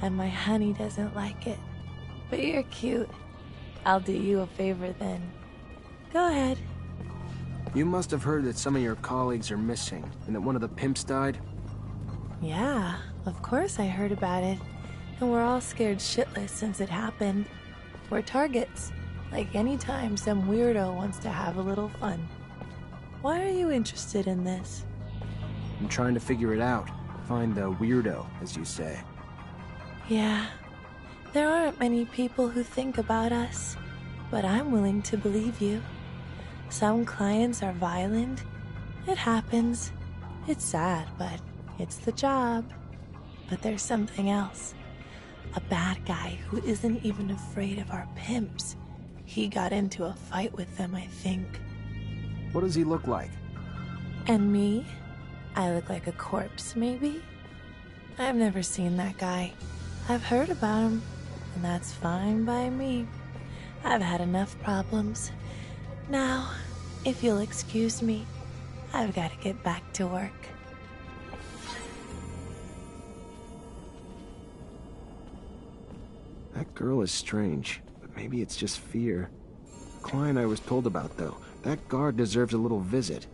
And my honey doesn't like it. But you're cute. I'll do you a favor then. Go ahead. You must have heard that some of your colleagues are missing, and that one of the pimps died? Yeah, of course I heard about it. And we're all scared shitless since it happened. We're targets. Like any time some weirdo wants to have a little fun. Why are you interested in this? I'm trying to figure it out. Find the weirdo, as you say. Yeah, there aren't many people who think about us, but I'm willing to believe you. Some clients are violent. It happens. It's sad, but it's the job. But there's something else. A bad guy who isn't even afraid of our pimps. He got into a fight with them, I think. What does he look like? And me? I look like a corpse, maybe? I've never seen that guy. I've heard about him, and that's fine by me. I've had enough problems. Now, if you'll excuse me, I've got to get back to work. That girl is strange, but maybe it's just fear. The client I was told about, though, that guard deserves a little visit.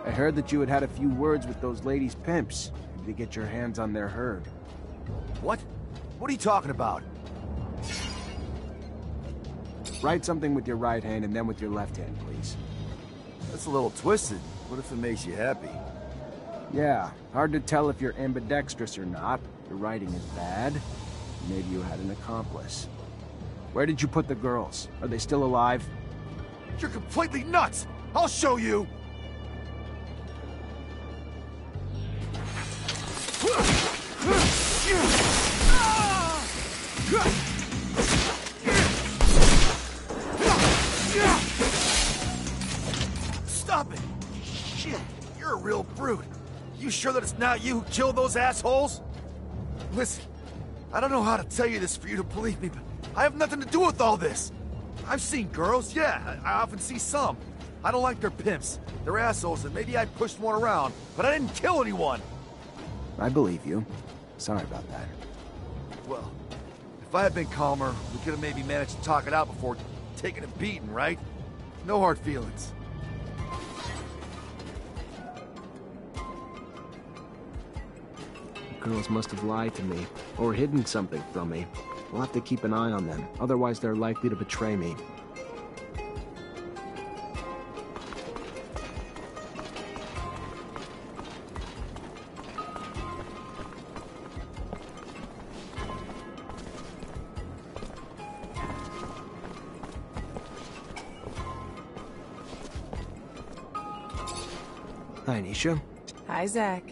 I heard that you had had a few words with those ladies' pimps to get your hands on their herd. What? What are you talking about? Write something with your right hand and then with your left hand, please. That's a little twisted. What if it makes you happy? Yeah, hard to tell if you're ambidextrous or not. Your writing is bad. Maybe you had an accomplice. Where did you put the girls? Are they still alive? You're completely nuts! I'll show you! Stop it! Shit, you're a real brute. You sure that it's not you who killed those assholes? Listen, I don't know how to tell you this for you to believe me, but I have nothing to do with all this. I've seen girls, yeah, I often see some. I don't like their pimps. They're assholes, and maybe I pushed one around, but I didn't kill anyone. I believe you. Sorry about that. Well, if I had been calmer, we could have maybe managed to talk it out before taking a beating, right? No hard feelings. The girls must have lied to me, or hidden something from me. We'll have to keep an eye on them, otherwise they're likely to betray me. Hi, Nisha. Hi, Zach.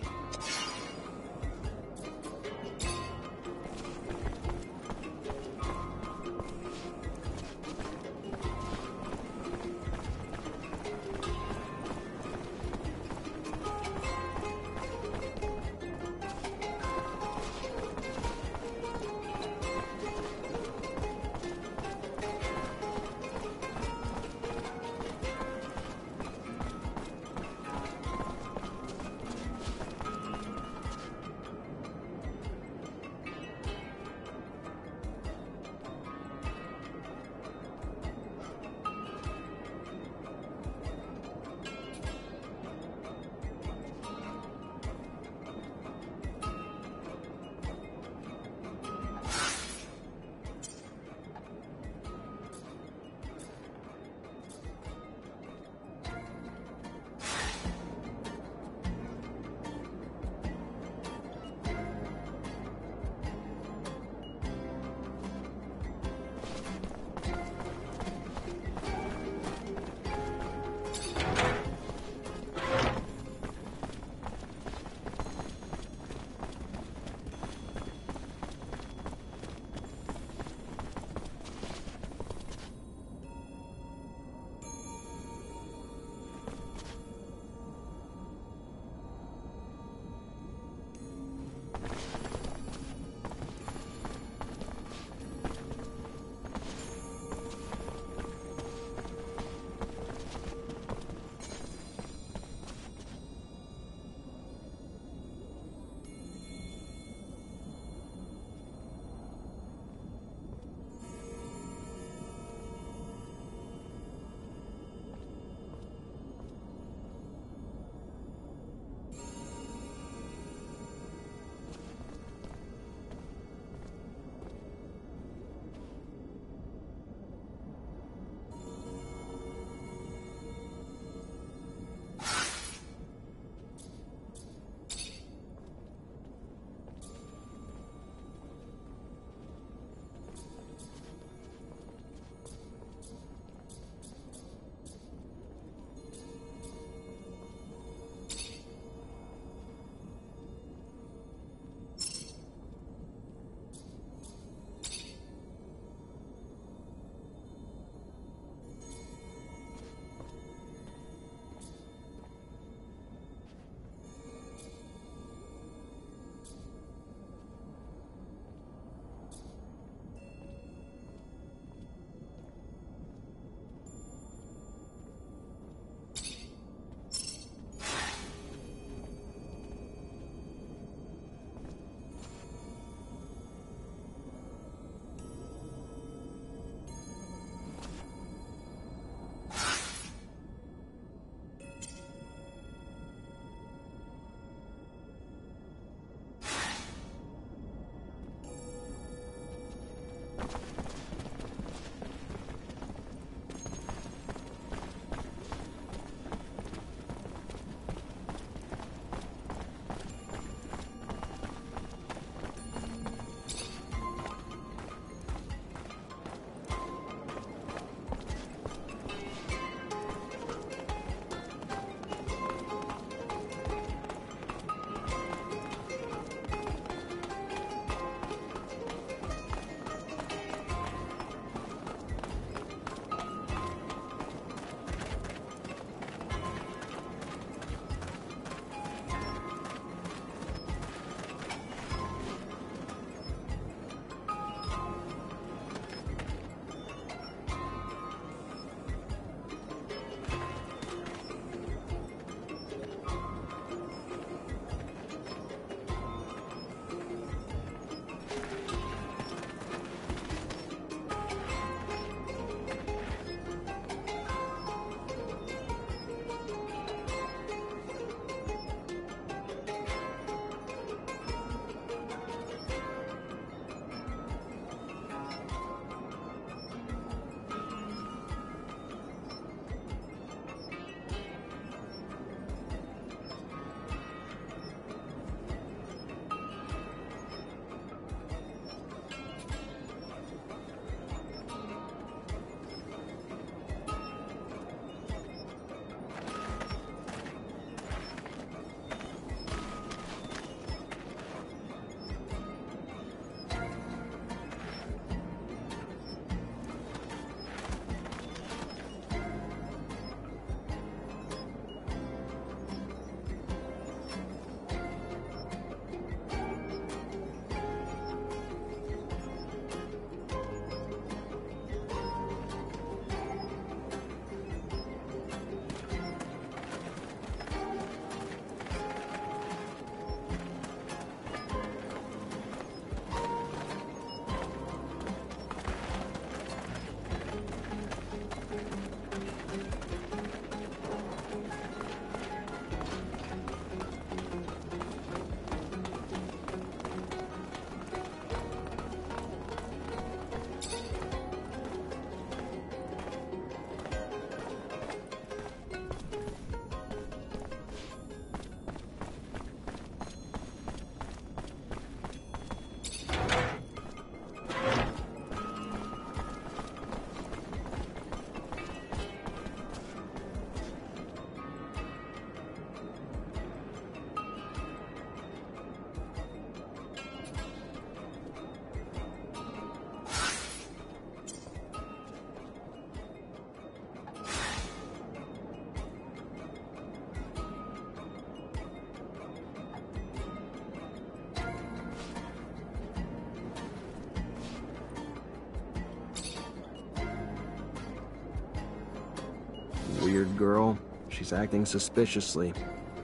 weird girl. She's acting suspiciously.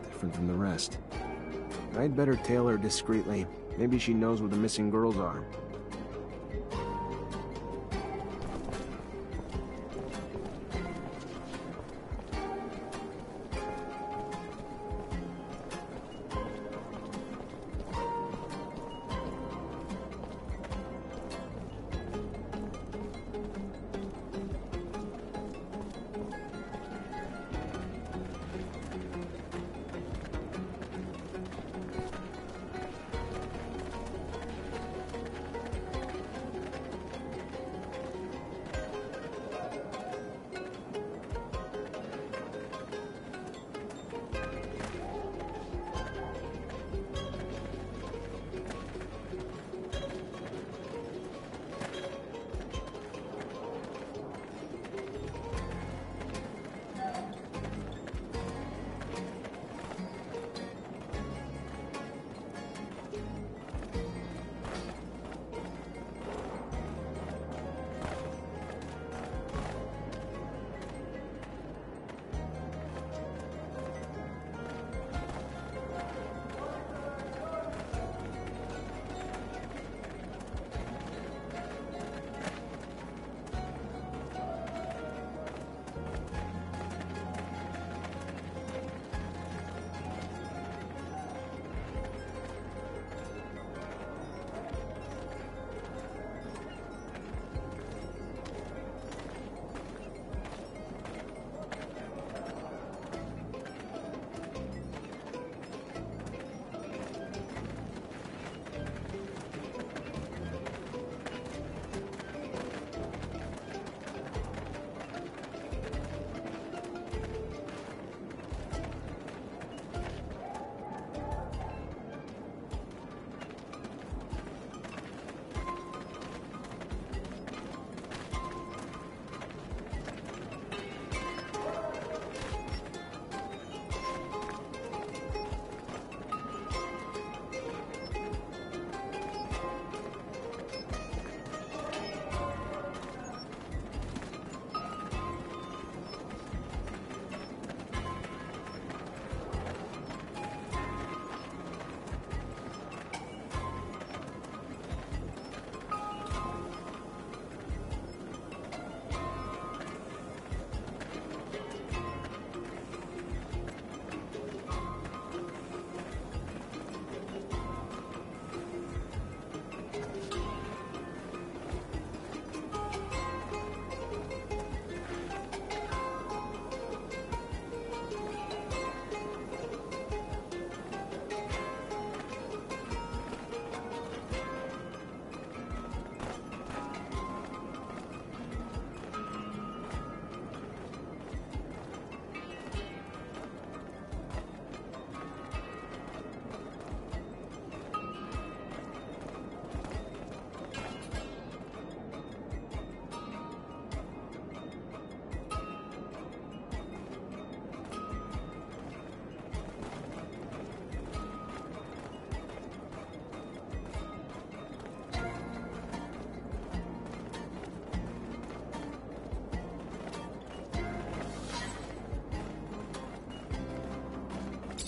Different from the rest. I'd better tail her discreetly. Maybe she knows where the missing girls are.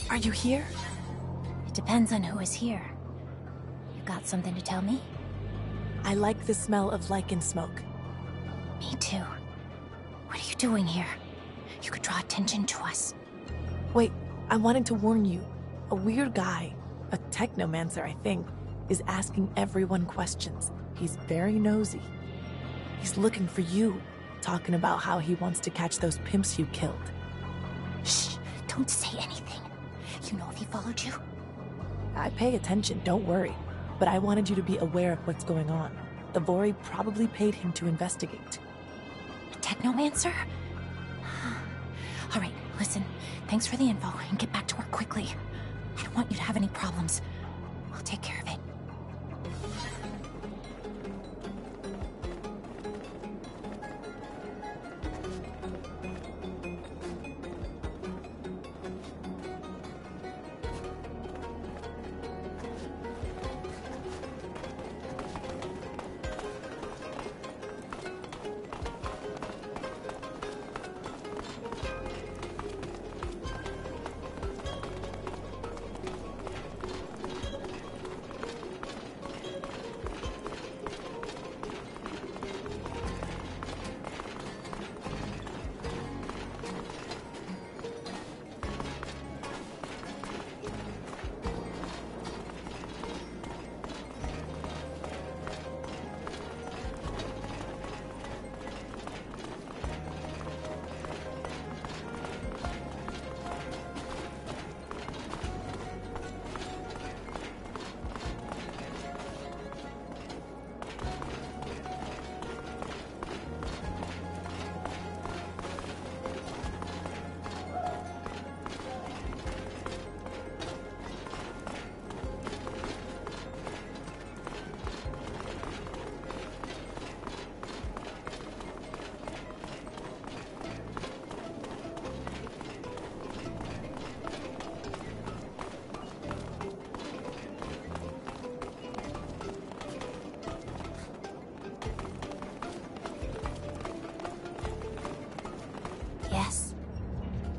Are you here? It depends on who is here. You got something to tell me? I like the smell of lichen smoke. Me too. What are you doing here? You could draw attention to us. Wait, I wanted to warn you. A weird guy, a Technomancer, I think, is asking everyone questions. He's very nosy. He's looking for you, talking about how he wants to catch those pimps you killed. Shh, don't say anything. You know if he followed you? I pay attention, don't worry. But I wanted you to be aware of what's going on. The Vori probably paid him to investigate. A Technomancer? All right, listen. Thanks for the info, and get back to work quickly. I don't want you to have any problems. I'll take care of it.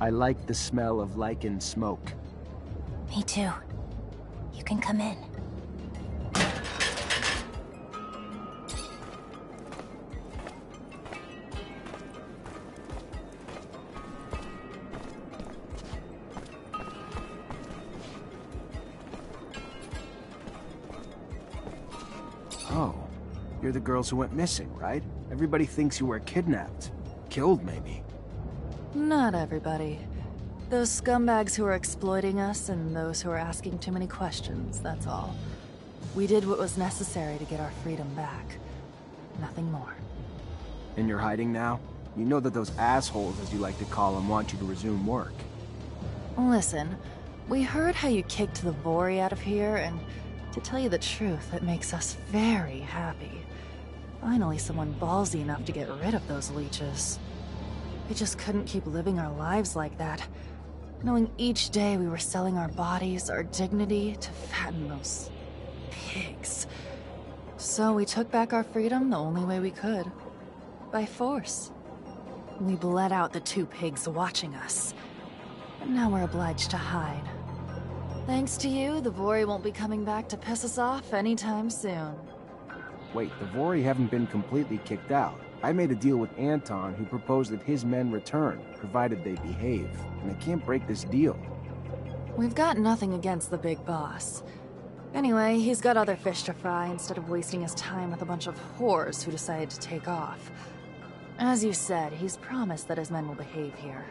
I like the smell of lichen smoke. Me too. You can come in. Oh, you're the girls who went missing, right? Everybody thinks you were kidnapped. Killed, maybe. Not everybody. Those scumbags who are exploiting us and those who are asking too many questions, that's all. We did what was necessary to get our freedom back. Nothing more. And you're hiding now? You know that those assholes, as you like to call them, want you to resume work. Listen, we heard how you kicked the Vori out of here, and to tell you the truth, it makes us very happy. Finally someone ballsy enough to get rid of those leeches. We just couldn't keep living our lives like that, knowing each day we were selling our bodies, our dignity, to fatten those pigs. So we took back our freedom the only way we could. By force. We bled out the 2 pigs watching us. And now we're obliged to hide. Thanks to you, the Vori won't be coming back to piss us off anytime soon. Wait, the Vori haven't been completely kicked out. I made a deal with Anton who proposed that his men return, provided they behave. And I can't break this deal. We've got nothing against the big boss. Anyway, he's got other fish to fry instead of wasting his time with a bunch of whores who decided to take off. As you said, he's promised that his men will behave here.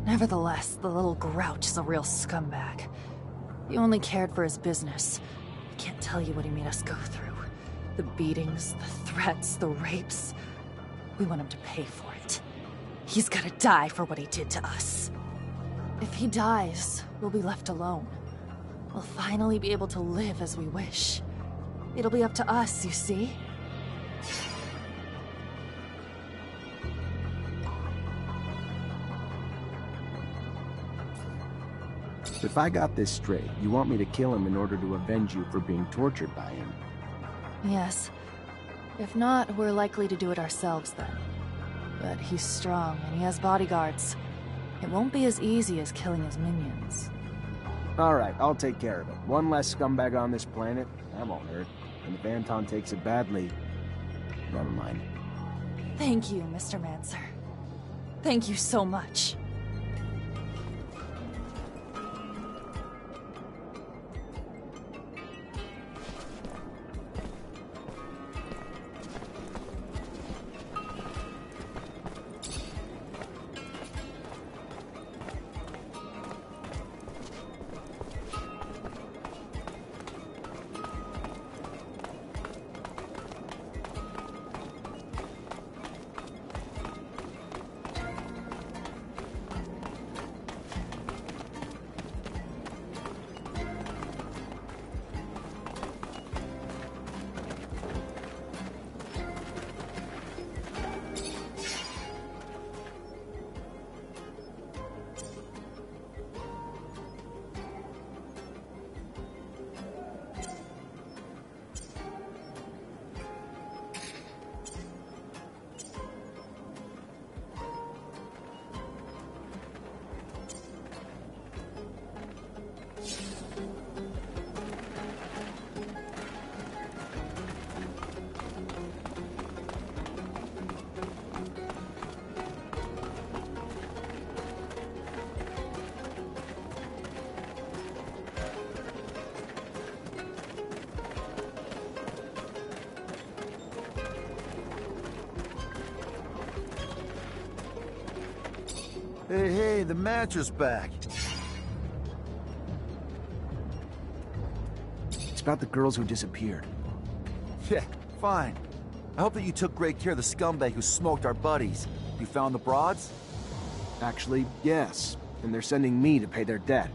Nevertheless, the little grouch is a real scumbag. He only cared for his business. I can't tell you what he made us go through. The beatings, the threats, the rapes. We want him to pay for it. He's gotta die for what he did to us. If he dies, we'll be left alone. We'll finally be able to live as we wish. It'll be up to us, you see? If I got this straight, you want me to kill him in order to avenge you for being tortured by him? Yes. If not, we're likely to do it ourselves then. But he's strong, and he has bodyguards. It won't be as easy as killing his minions. Alright, I'll take care of it. One less scumbag on this planet, that won't hurt. And if Anton takes it badly, never mind. Thank you, Mr. Mancer. Thank you so much. Hey, the matcher's back. It's about the girls who disappeared. Yeah, fine. I hope that you took great care of the scumbag who smoked our buddies. You found the broads? Actually, yes. And they're sending me to pay their debt.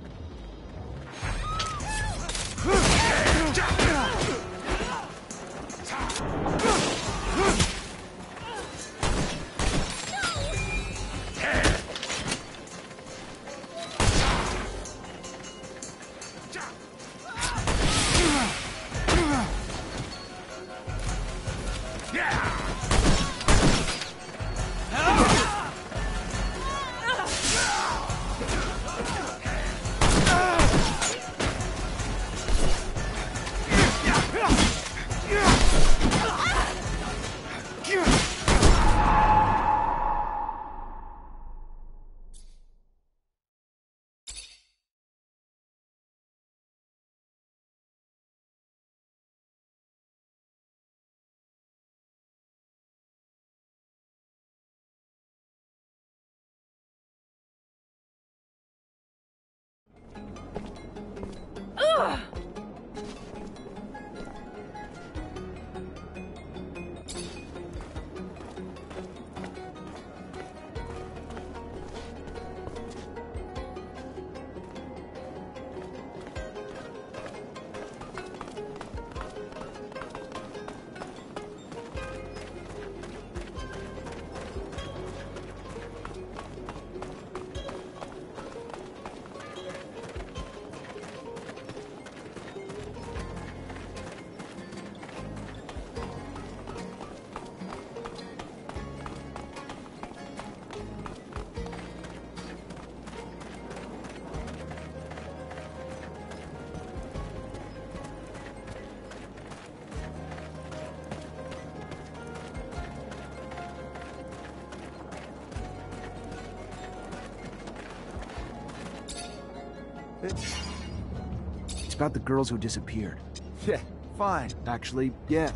It's about the girls who disappeared. Yeah, fine. Actually, yeah.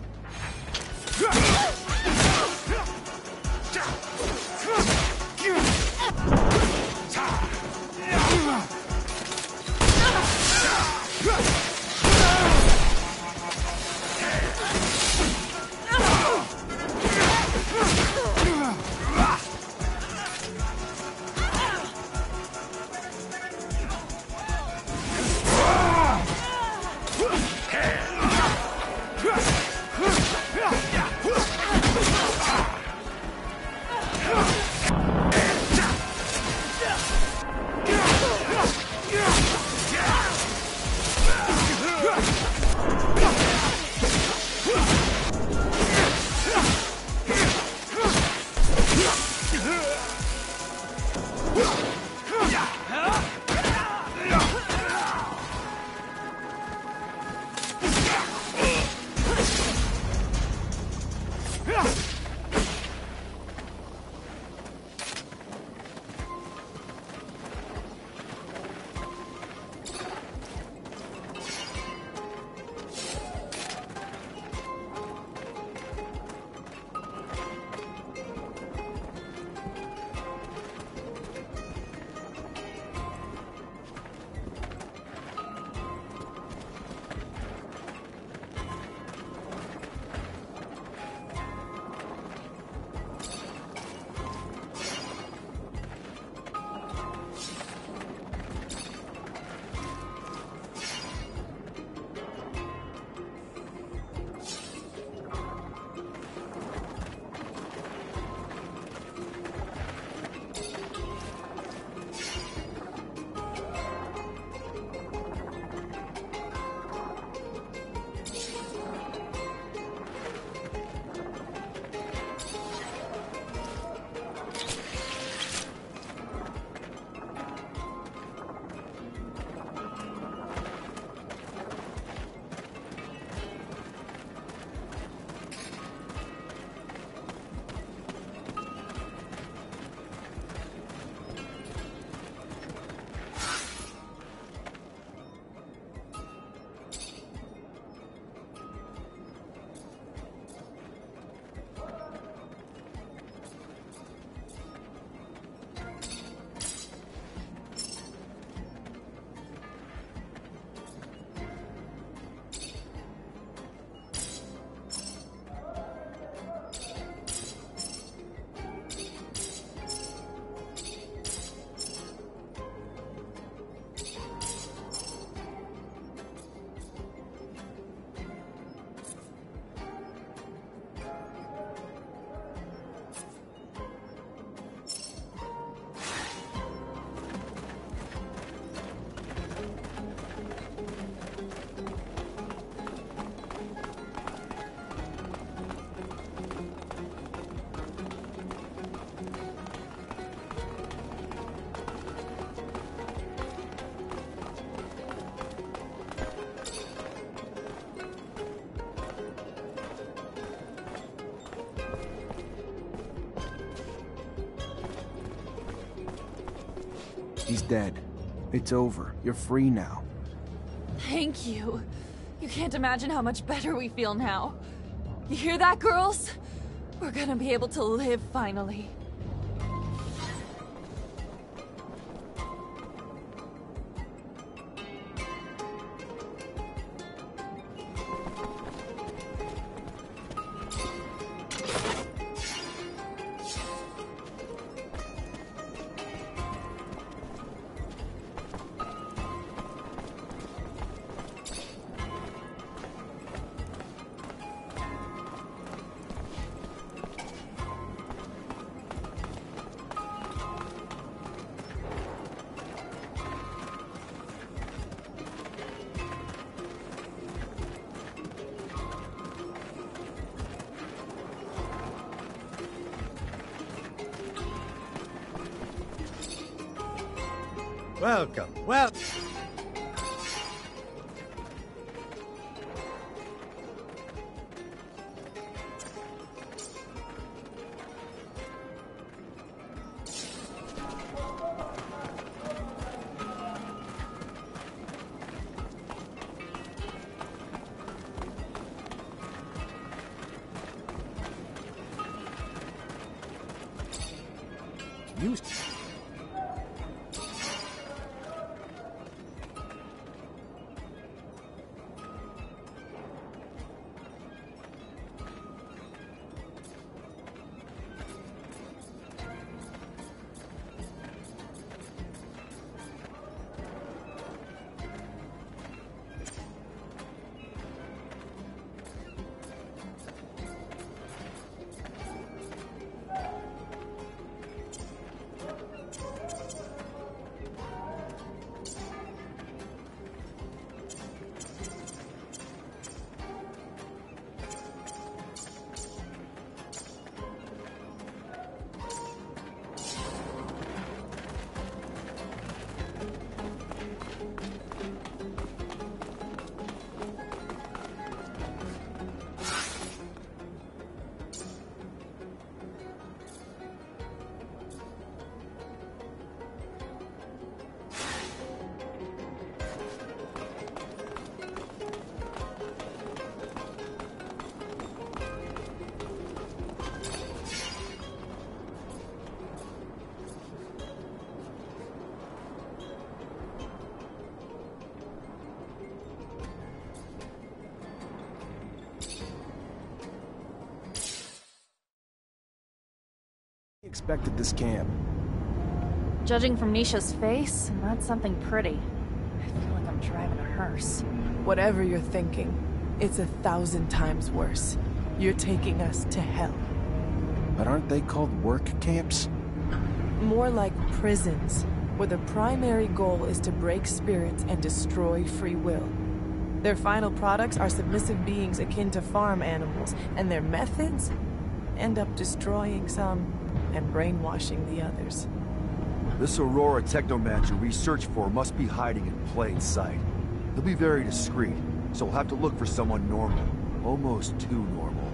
He's dead. It's over. You're free now. Thank you. You can't imagine how much better we feel now. You hear that, girls? We're gonna be able to live finally. Welcome. Well... Expected this camp. Judging from Nisha's face, not something pretty. I feel like I'm driving a hearse. Whatever you're thinking, it's 1,000 times worse. You're taking us to hell. But aren't they called work camps? More like prisons, where the primary goal is to break spirits and destroy free will. Their final products are submissive beings akin to farm animals, and their methods end up destroying some and brainwashing the others. This Aurora Technomancer we search for must be hiding in plain sight. He'll be very discreet, so we'll have to look for someone normal. Almost too normal.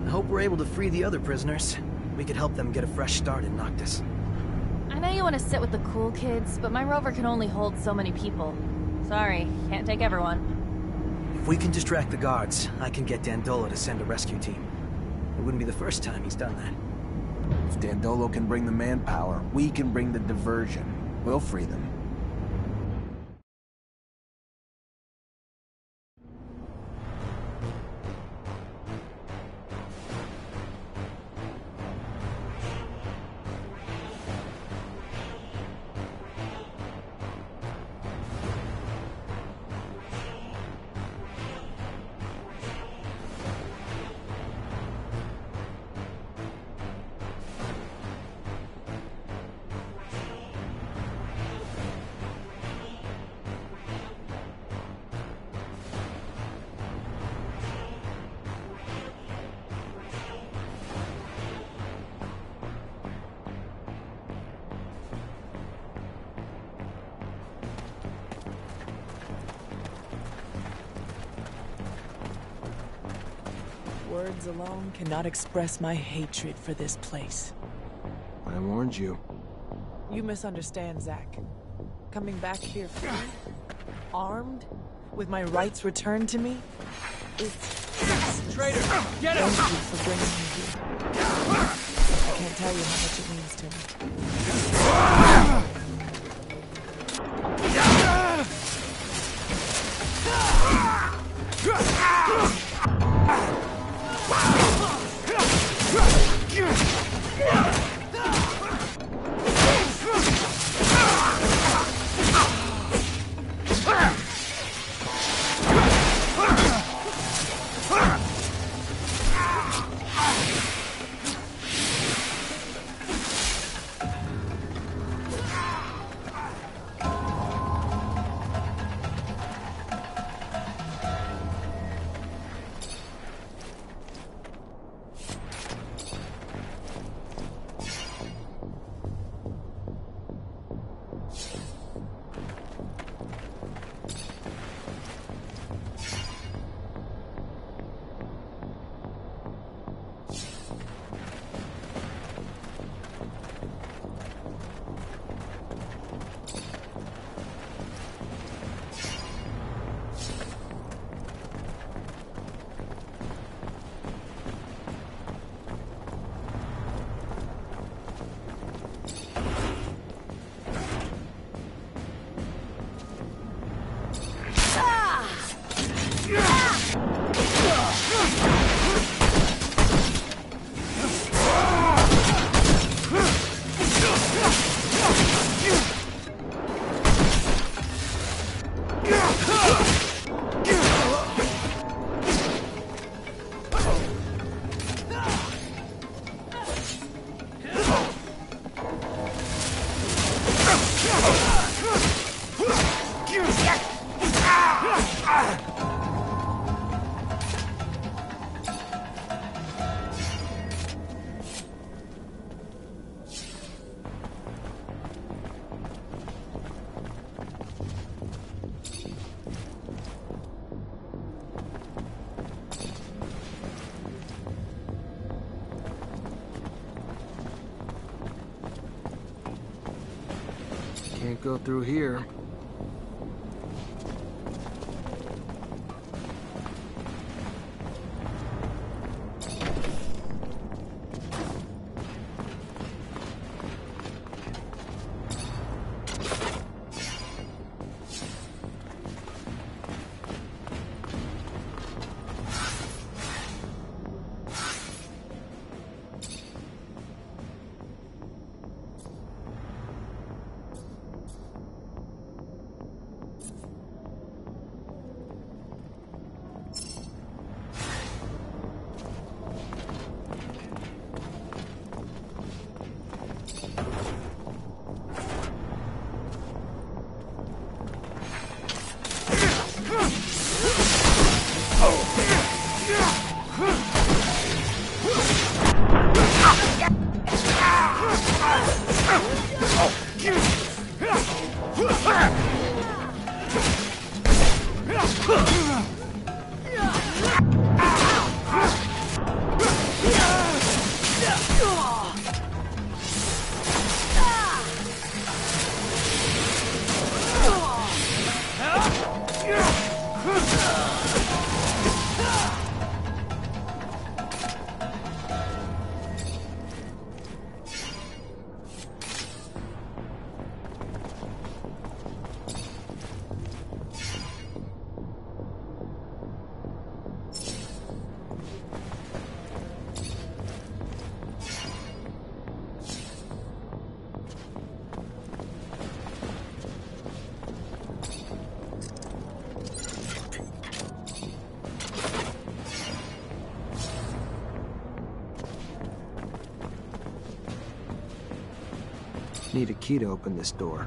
I hope we're able to free the other prisoners. We could help them get a fresh start in Noctis. I know you want to sit with the cool kids, but my rover can only hold so many people. Sorry, can't take everyone. If we can distract the guards, I can get Dandolo to send a rescue team. It wouldn't be the first time he's done that. If Dandolo can bring the manpower, we can bring the diversion. We'll free them. Words alone cannot express my hatred for this place. I warned you. You misunderstand, Zach. Coming back here free, armed, with my rights returned to me, is... Traitor! Get him! Thank you for bringing me here. I can't tell you how much it means to me. Can't go through here. Need a key to open this door.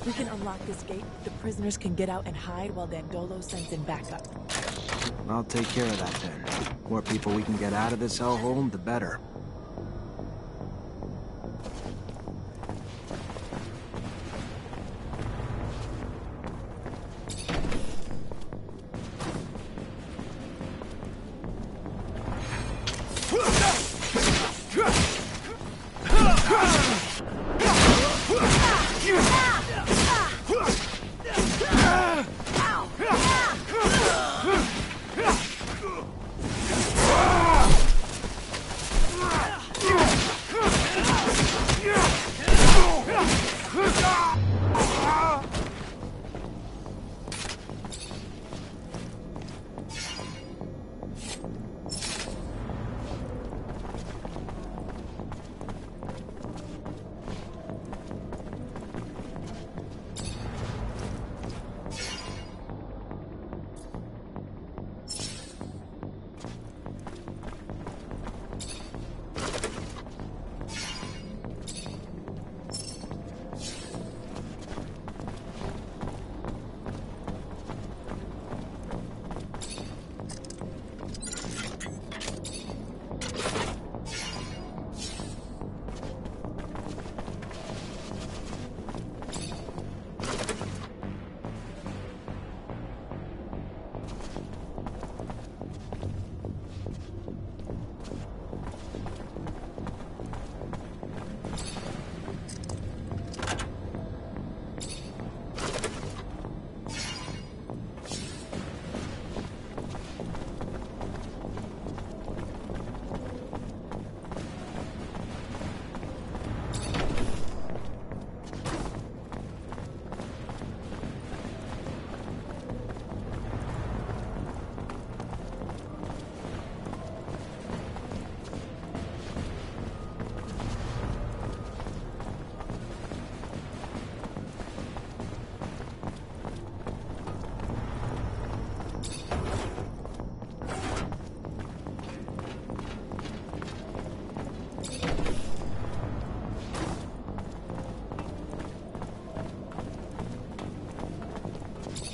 If we can unlock this gate, the prisoners can get out and hide while Dandolo sends in backup. I'll take care of that then. The more people we can get out of this hellhole, the better.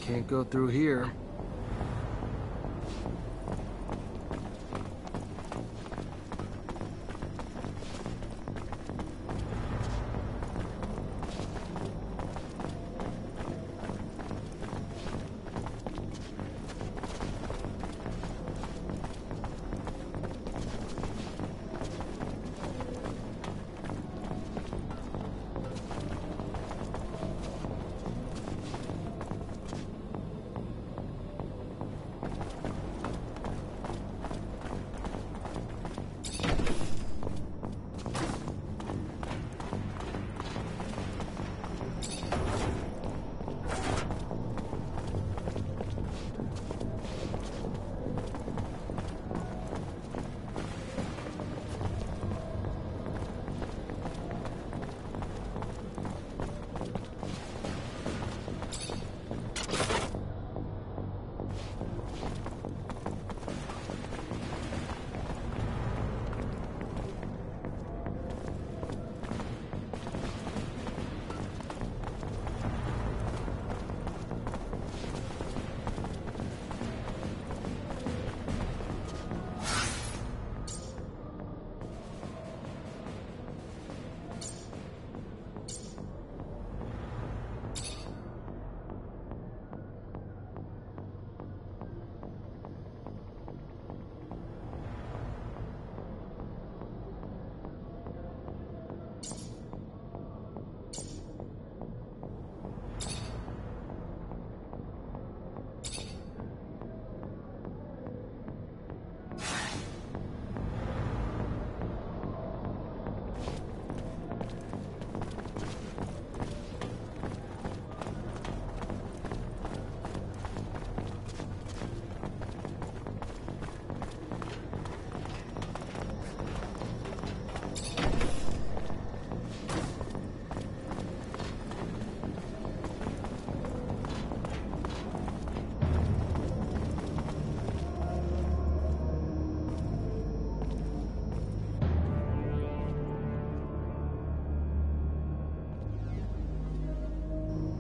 Can't go through here.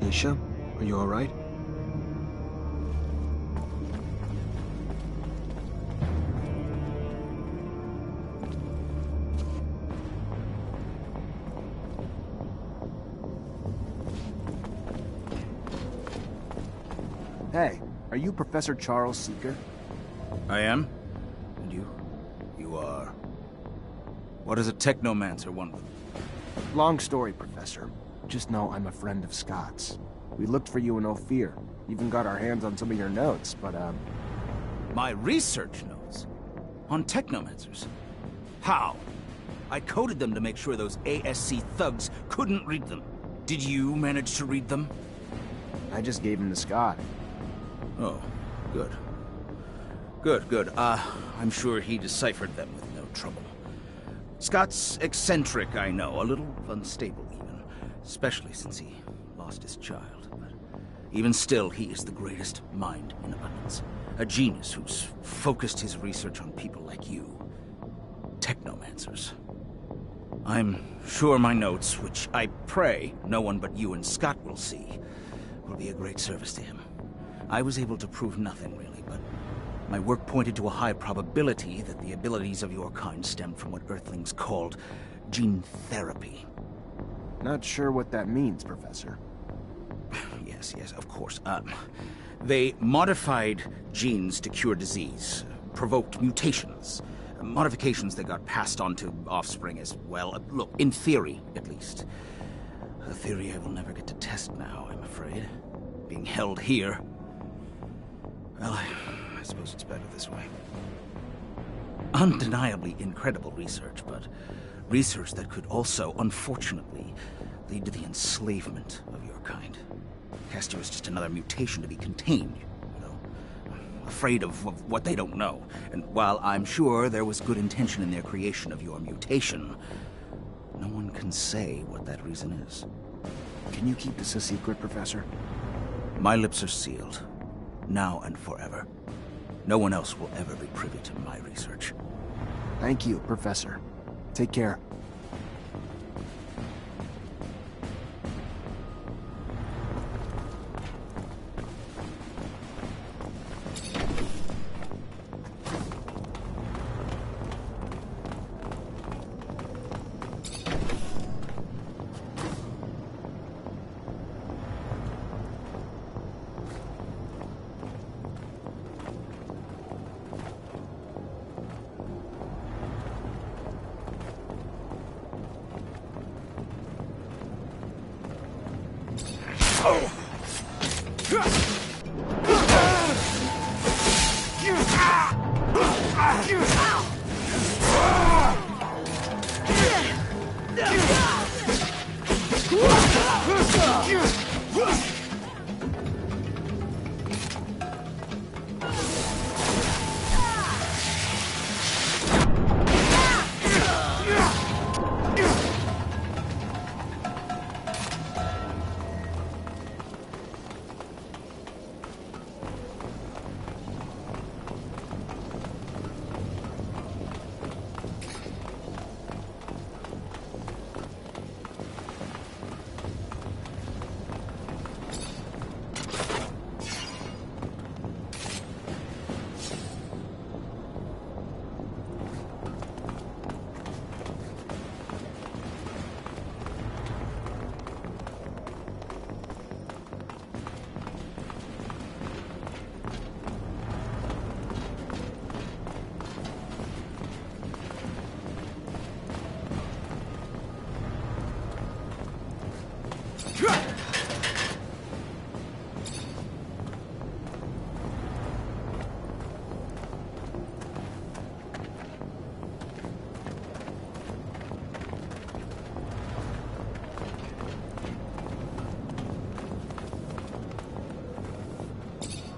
Alicia, are you alright? Hey, are you Professor Charles Seeker? I am? And you? You are... What does a Technomancer want with me? Long story, Professor. Just know I'm a friend of Scott's. We looked for you in Ophir. Even got our hands on some of your notes, but, My research notes? On Technomancers? How? I coded them to make sure those ASC thugs couldn't read them. Did you manage to read them? I just gave them to Scott. Oh, good. Good. I'm sure he deciphered them with no trouble. Scott's eccentric, I know, a little unstable even, especially since he lost his child. But even still, he is the greatest mind in abundance. A genius who's focused his research on people like you. Technomancers. I'm sure my notes, which I pray no one but you and Scott will see, will be a great service to him. I was able to prove nothing, really, but my work pointed to a high probability that the abilities of your kind stemmed from what Earthlings called gene therapy. Not sure what that means, Professor. Yes, of course. They modified genes to cure disease, provoked mutations, modifications that got passed on to offspring as well. Look, in theory, at least. A theory I will never get to test now, I'm afraid. Being held here. Well, I suppose it's better this way. Undeniably incredible research, but research that could also, unfortunately, lead to the enslavement of your kind. Cast you as just another mutation to be contained, you know. Afraid of what they don't know. And while I'm sure there was good intention in their creation of your mutation, no one can say what that reason is. Can you keep this a secret, Professor? My lips are sealed. Now and forever. No one else will ever be privy to my research. Thank you, Professor. Take care.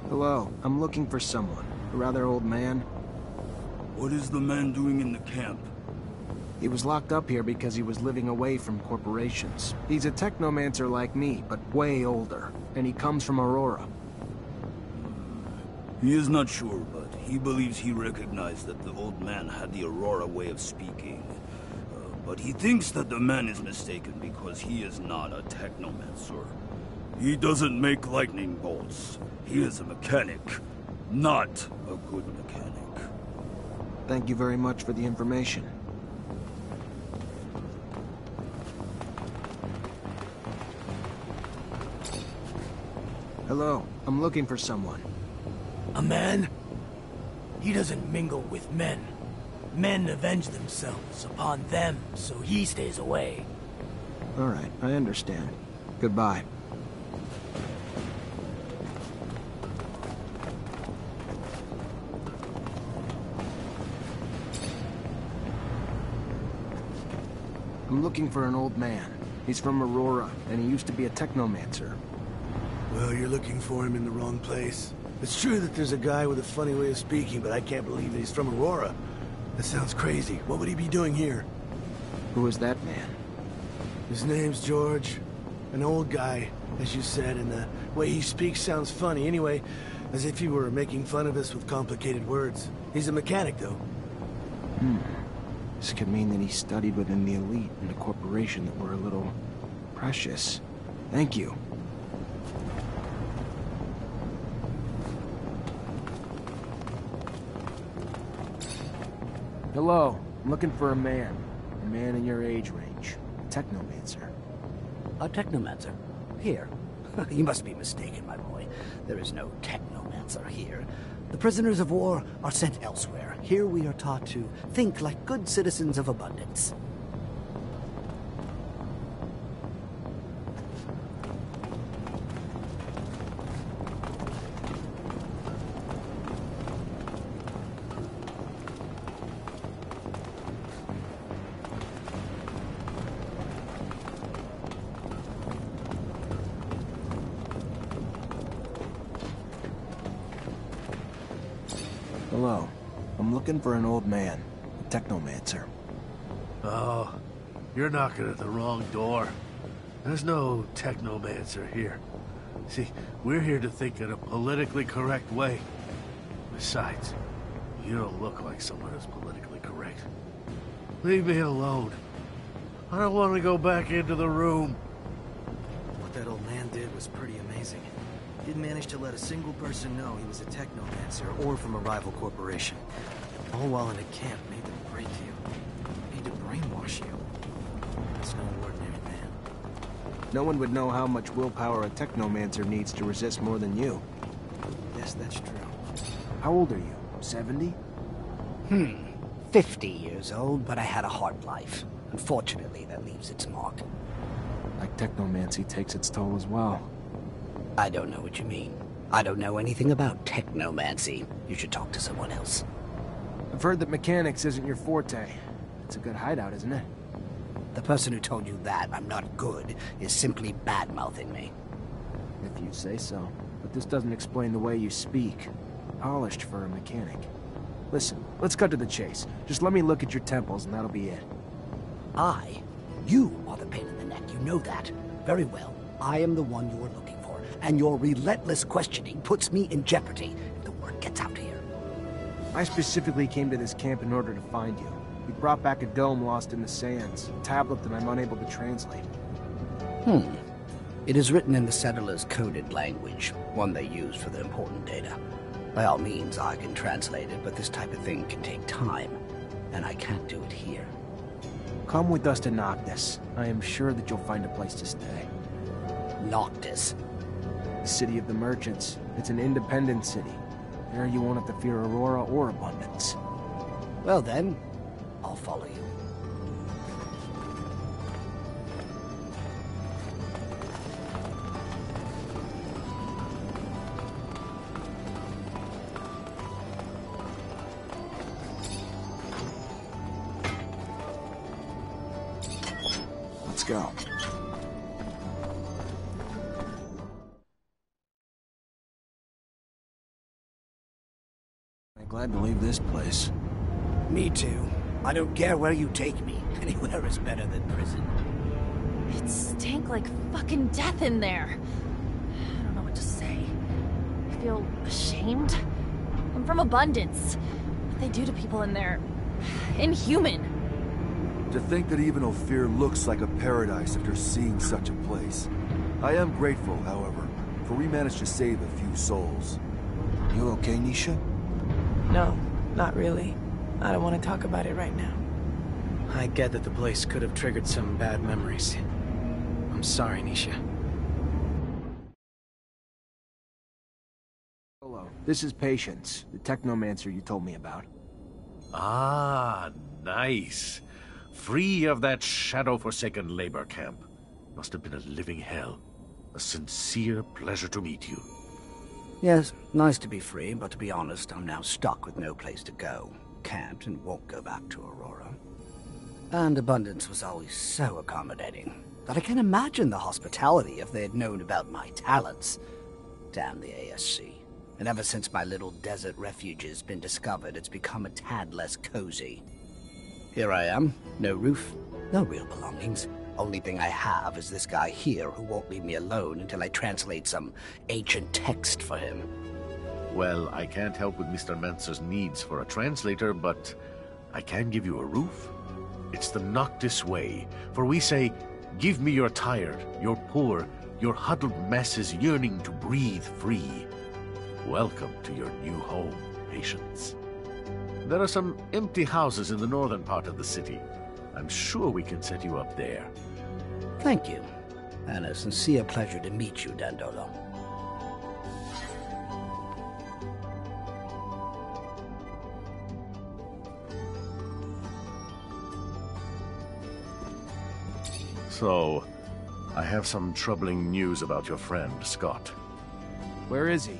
Hello, I'm looking for someone. A rather old man. What is the man doing in the camp? He was locked up here because he was living away from corporations. He's a Technomancer like me, but way older. And he comes from Aurora. He is not sure, but he believes he recognized that the old man had the Aurora way of speaking. But he thinks that the man is mistaken because he is not a Technomancer. He doesn't make lightning bolts. He is a mechanic, not a good mechanic. Thank you very much for the information. Hello, I'm looking for someone. A man? He doesn't mingle with men. Men avenge themselves upon them, so he stays away. All right, I understand. Goodbye. I'm looking for an old man. He's from Aurora, and he used to be a Technomancer. Well, you're looking for him in the wrong place. It's true that there's a guy with a funny way of speaking, but I can't believe that he's from Aurora. That sounds crazy. What would he be doing here? Who is that man? His name's George. An old guy, as you said, and the way he speaks sounds funny. Anyway, as if he were making fun of us with complicated words. He's a mechanic, though. This could mean that he studied within the elite in a corporation that were a little precious. Thank you. Hello, I'm looking for a man in your age range. A Technomancer. A Technomancer? Here? You must be mistaken, my boy. There is no Technomancer here. The prisoners of war are sent elsewhere. Here we are taught to think like good citizens of abundance. Hello. I'm looking for an old man, a Technomancer. Oh, you're knocking at the wrong door. There's no Technomancer here. See, we're here to think in a politically correct way. Besides, you don't look like someone who's politically correct. Leave me alone. I don't want to go back into the room. What that old man did was pretty amazing. Didn't manage to let a single person know he was a Technomancer or from a rival corporation. All while in a camp made them break you. Made to brainwash you. That's no ordinary man. No one would know how much willpower a Technomancer needs to resist more than you. Yes, that's true. How old are you? 70? 50 years old, but I had a hard life. Unfortunately, that leaves its mark. Like Technomancy takes its toll as well. I don't know what you mean. I don't know anything about Technomancy. You should talk to someone else. I've heard that mechanics isn't your forte. It's a good hideout, isn't it? The person who told you that I'm not good is simply bad-mouthing me. If you say so. But this doesn't explain the way you speak. Polished for a mechanic. Listen, let's cut to the chase. Just let me look at your temples and that'll be it. You are the pain in the neck, you know that. Very well, I am the one you are looking for, and your relentless questioning puts me in jeopardy if the word gets out here. I specifically came to this camp in order to find you. You brought back a dome lost in the sands, a tablet that I'm unable to translate. It is written in the settlers' coded language, one they use for the important data. By all means, I can translate it, but this type of thing can take time, and I can't do it here. Come with us to Noctis. I am sure that you'll find a place to stay. Noctis? The city of the merchants. It's an independent city. There you won't have to fear Aurora or abundance. Well then, I'll follow you. Let's go. I'm glad to leave this place. Me too. I don't care where you take me. Anywhere is better than prison. It stank like fucking death in there. I don't know what to say. I feel ashamed. I'm from Abundance. What they do to people in there... inhuman. To think that even Ophir looks like a paradise after seeing such a place. I am grateful, however, for we managed to save a few souls. You okay, Nisha? No, not really. I don't want to talk about it right now. I get that the place could have triggered some bad memories. I'm sorry, Nisha. Hello. This is Patience, the Technomancer you told me about. Ah, nice. Free of that shadow-forsaken labor camp. Must have been a living hell. A sincere pleasure to meet you. Yes, nice to be free, but to be honest, I'm now stuck with no place to go. Can't and won't go back to Aurora. And Abundance was always so accommodating that I can imagine the hospitality if they had known about my talents. Damn the ASC. And ever since my little desert refuge has been discovered, it's become a tad less cozy. Here I am, no roof, no real belongings. Only thing I have is this guy here who won't leave me alone until I translate some ancient text for him. Well, I can't help with Mr. Mancer's needs for a translator, but I can give you a roof. It's the Noctis way, for we say, give me your tired, your poor, your huddled masses yearning to breathe free. Welcome to your new home, Patience. There are some empty houses in the northern part of the city. I'm sure we can set you up there. Thank you, and a sincere pleasure to meet you, Dandolo. So, I have some troubling news about your friend, Scott. Where is he?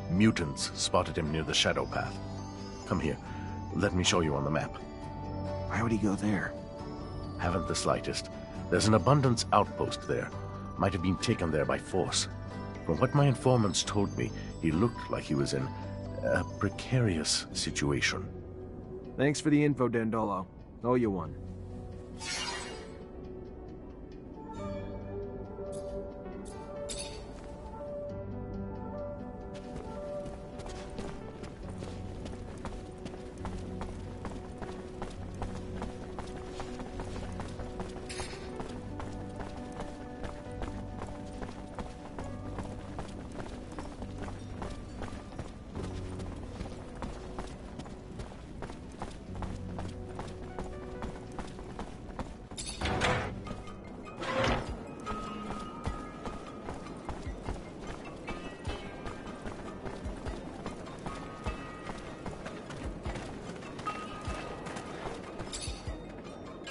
Mutants spotted him near the Shadow Path. Come here. Let me show you on the map. Why would he go there? Haven't the slightest. There's an Abundance outpost there. Might have been taken there by force. From what my informants told me, he looked like he was in a precarious situation. Thanks for the info, Dandolo. Owe you one.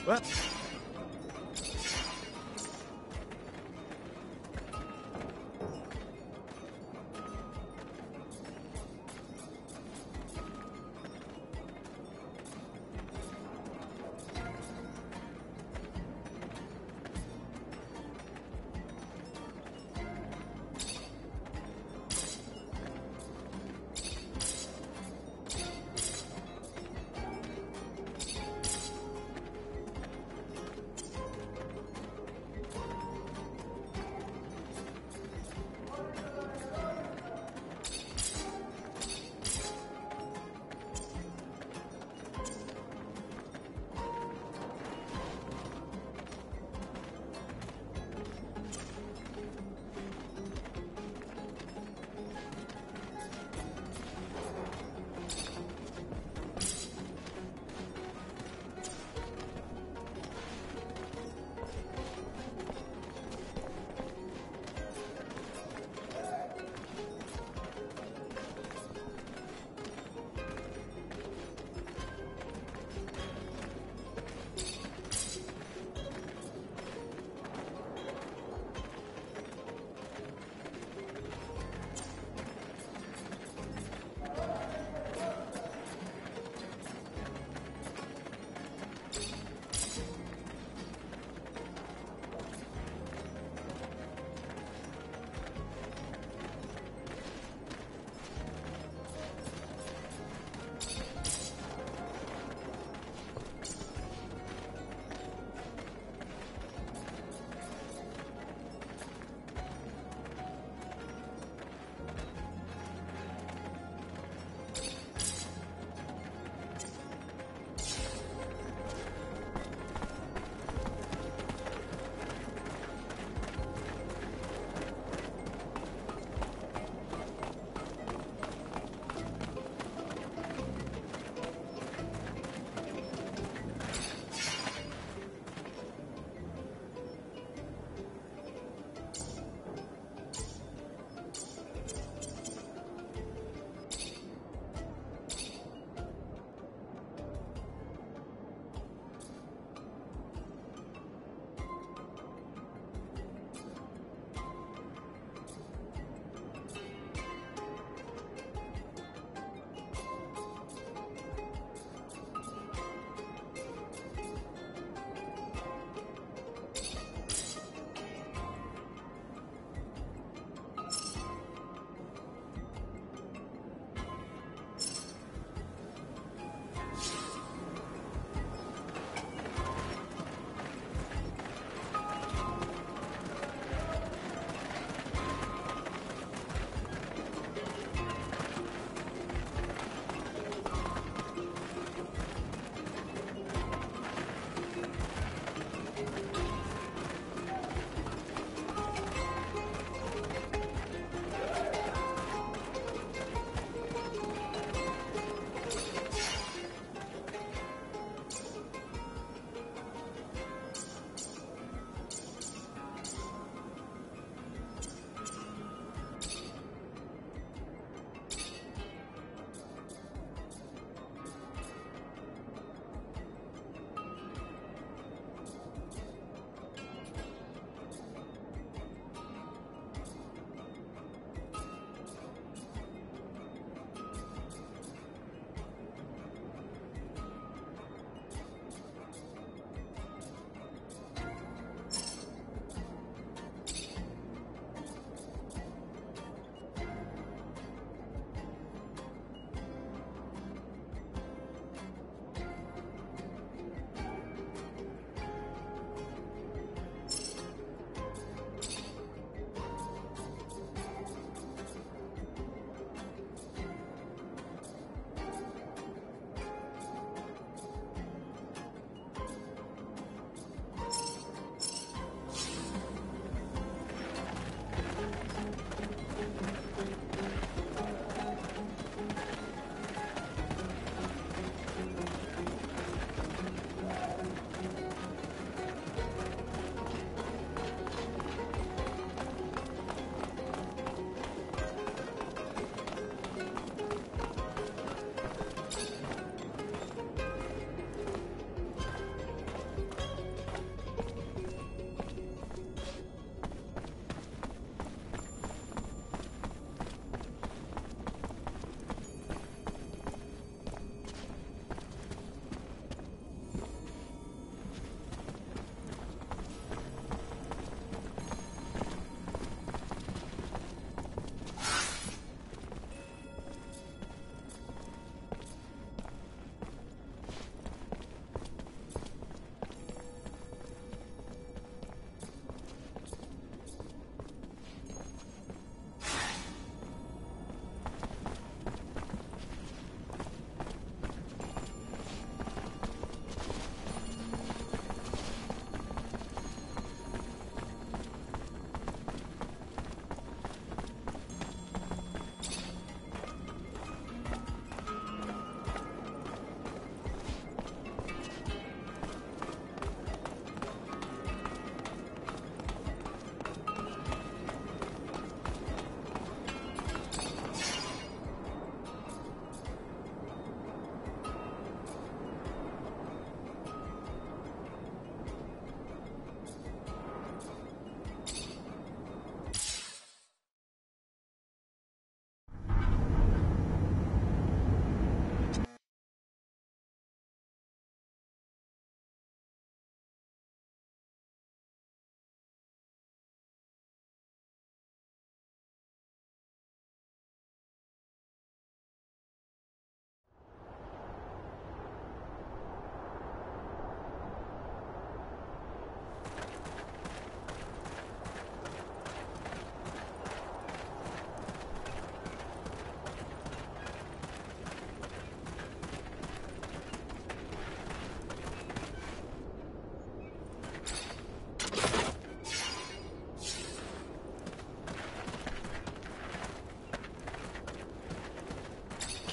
What?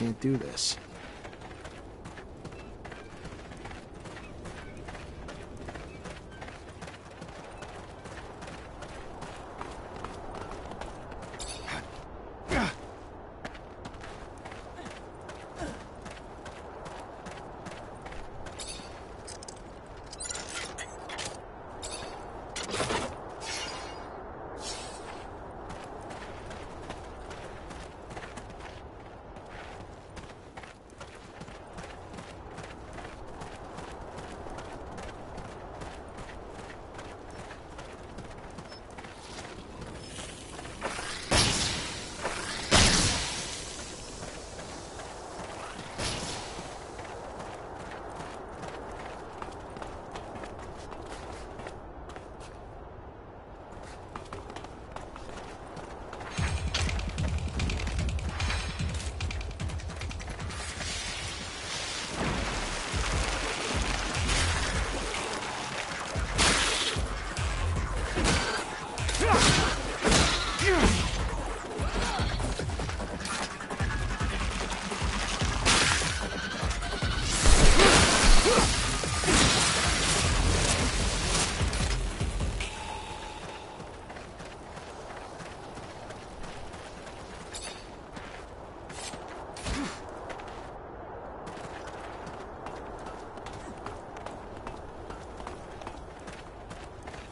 can't do this.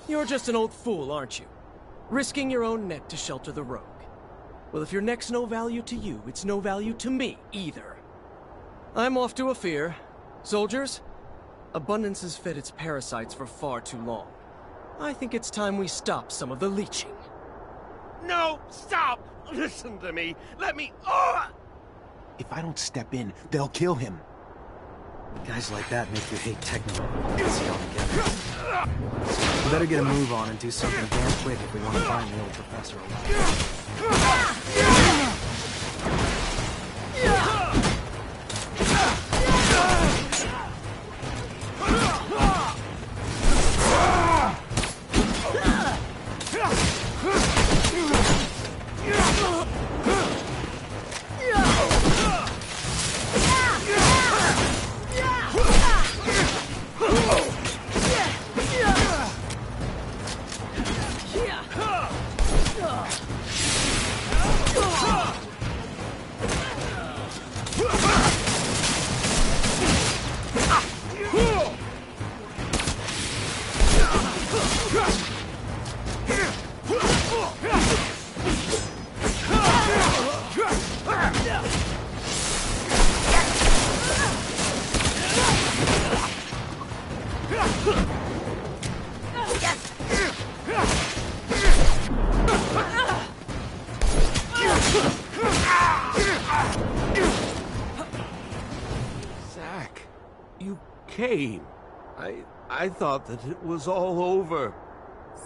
You're just an old fool, aren't you? Risking your own neck to shelter the rogue. Well, if your neck's no value to you, it's no value to me either. I'm off to Ophir. Soldiers, Abundance has fed its parasites for far too long. I think it's time we stop some of the leeching. No, stop! Listen to me. Let me... Oh! If I don't step in, they'll kill him. Guys like that make you hate Techno. Let's see how we get it. We better get a move on and do something damn quick if we want to find the old professor alive. Zack, you came. I thought that it was all over.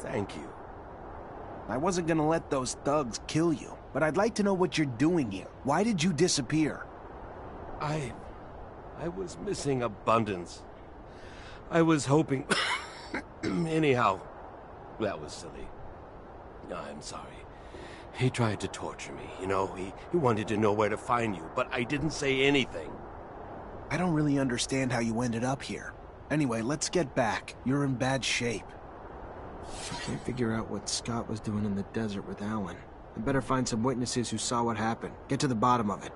Thank you. I wasn't gonna let those thugs kill you, but I'd like to know what you're doing here. Why did you disappear? I was missing Abundance. I was hoping... Anyhow, that was silly. I'm sorry. He tried to torture me, you know? He wanted to know where to find you, but I didn't say anything. I don't really understand how you ended up here. Anyway, let's get back. You're in bad shape. I can't figure out what Scott was doing in the desert with Alan. I better find some witnesses who saw what happened. Get to the bottom of it.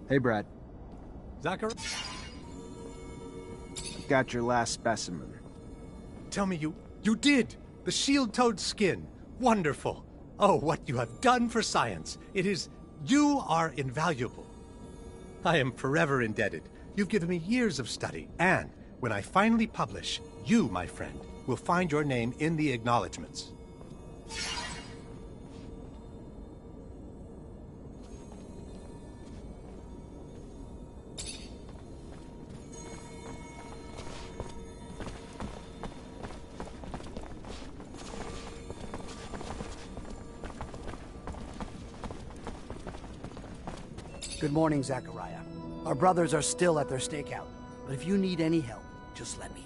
Hey, Brad. Zachary? I've got your last specimen. Tell me you did! The shield-toed skin! Wonderful! Oh, what you have done for science! You are invaluable. I am forever indebted. You've given me years of study, and when I finally publish, you, my friend, will find your name in the acknowledgements. Good morning, Zachariah. Our brothers are still at their stakeout, but if you need any help, just let me know.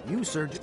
You, Surgeon.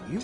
You...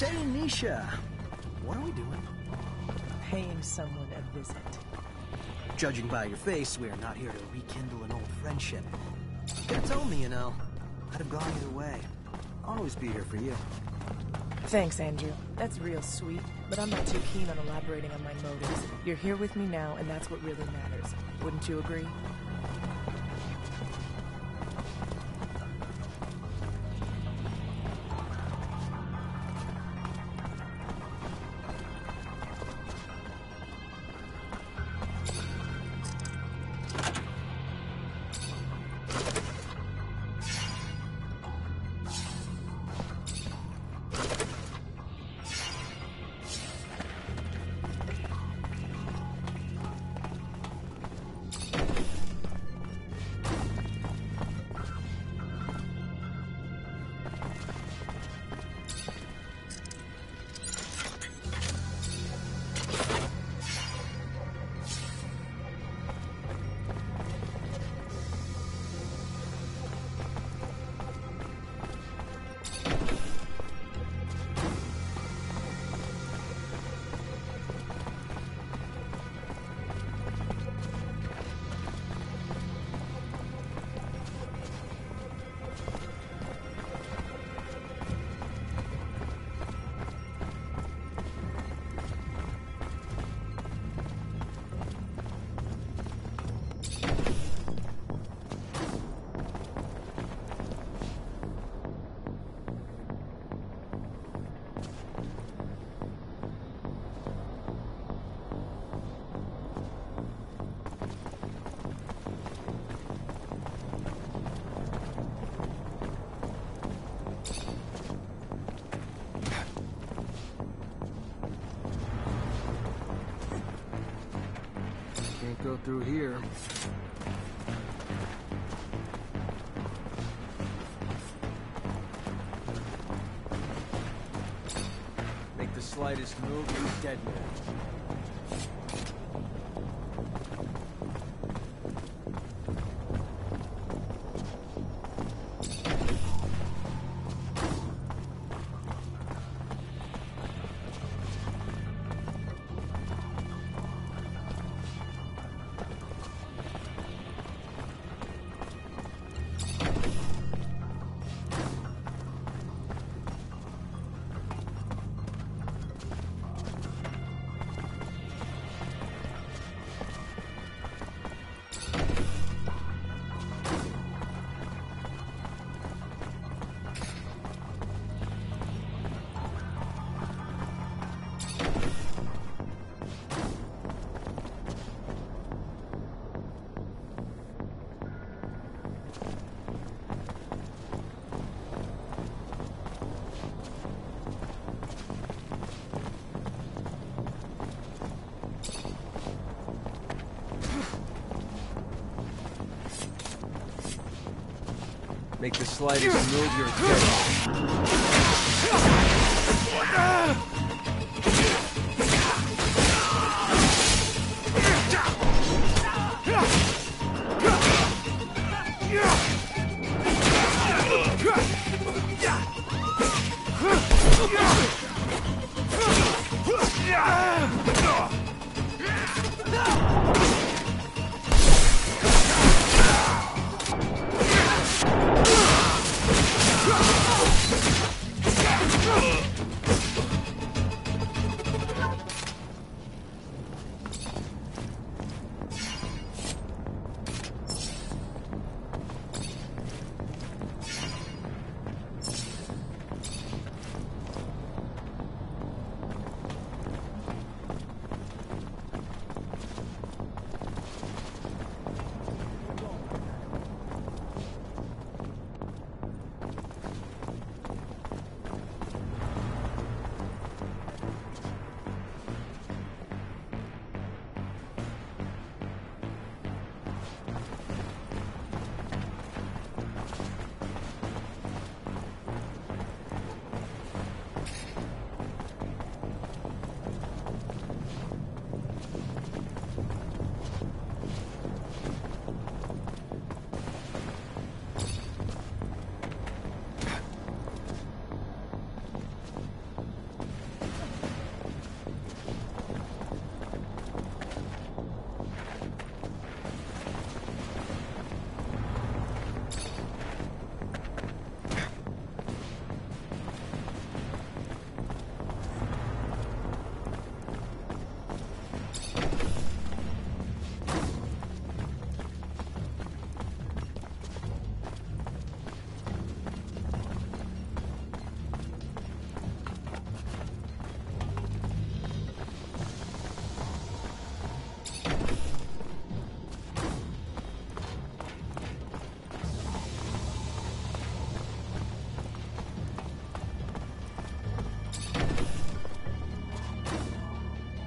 Say, Nisha, what are we doing? Paying someone a visit. Judging by your face, we are not here to rekindle an old friendship. You could have told me, you know. I'd have gone either way. I'll always be here for you. Thanks, Andrew. That's real sweet, but I'm not too keen on elaborating on my motives. You're here with me now, and that's what really matters. Wouldn't you agree? Go through here. Make the slightest move, you're dead man. Make the slightest move, you're dead.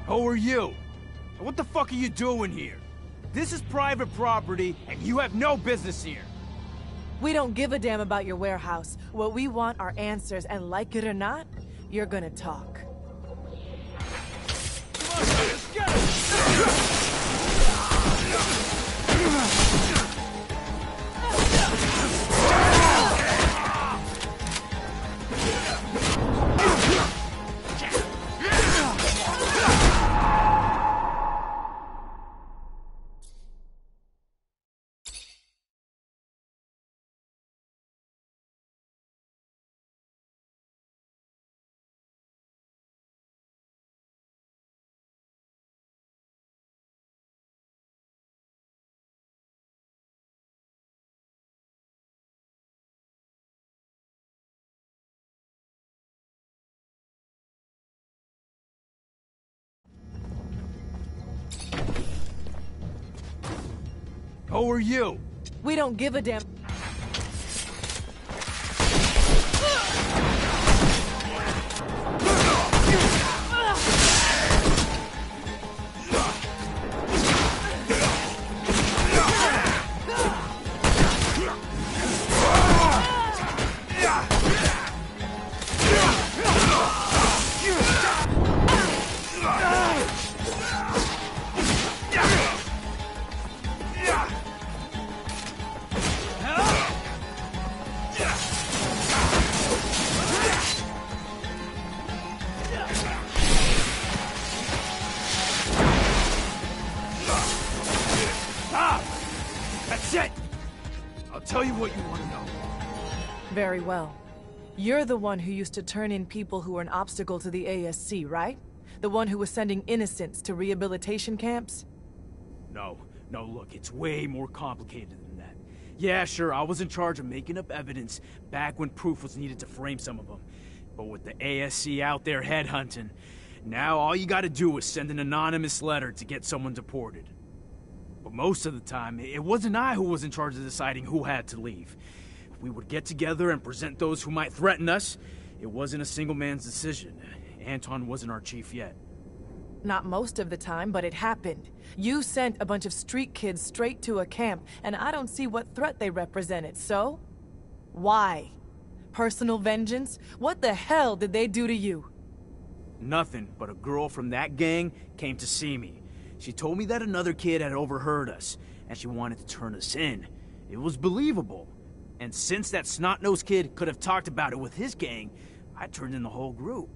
Who are you? What the fuck are you doing here? This is private property, and you have no business here. We don't give a damn about your warehouse. What we want are answers, and like it or not, you're gonna talk. Come on, let's get it! Who are you? We don't give a damn. Tell you what you want to know. Very well. You're the one who used to turn in people who were an obstacle to the ASC, right? The one who was sending innocents to rehabilitation camps? No, look, it's way more complicated than that. Yeah, sure, I was in charge of making up evidence back when proof was needed to frame some of them. But with the ASC out there headhunting, now all you gotta do is send an anonymous letter to get someone deported. But most of the time, it wasn't I who was in charge of deciding who had to leave. We would get together and present those who might threaten us. It wasn't a single man's decision. Anton wasn't our chief yet. Not most of the time, but it happened. You sent a bunch of street kids straight to a camp, and I don't see what threat they represented, so? Why? Personal vengeance? What the hell did they do to you? Nothing, but a girl from that gang came to see me. She told me that another kid had overheard us, and she wanted to turn us in. It was believable. And since that snot-nosed kid could have talked about it with his gang, I turned in the whole group.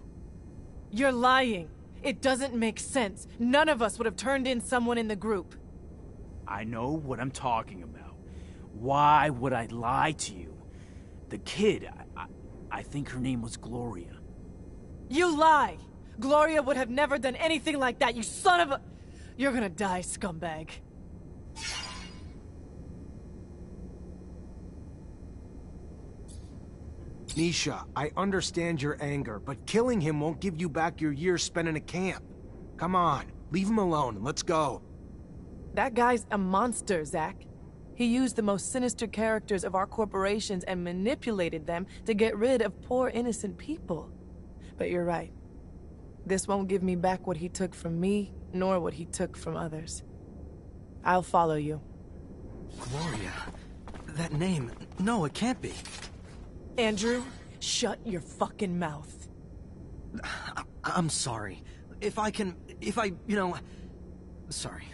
You're lying. It doesn't make sense. None of us would have turned in someone in the group. I know what I'm talking about. Why would I lie to you? The kid, I think her name was Gloria. You lie! Gloria would have never done anything like that, you son of a... You're gonna die, scumbag. Nisha, I understand your anger, but killing him won't give you back your years spent in a camp. Come on, leave him alone and let's go. That guy's a monster, Zach. He used the most sinister characters of our corporations and manipulated them to get rid of poor innocent people. But you're right. This won't give me back what he took from me, nor what he took from others. I'll follow you. Gloria? That name... No, it can't be. Andrew, shut your fucking mouth. I'm sorry. Sorry.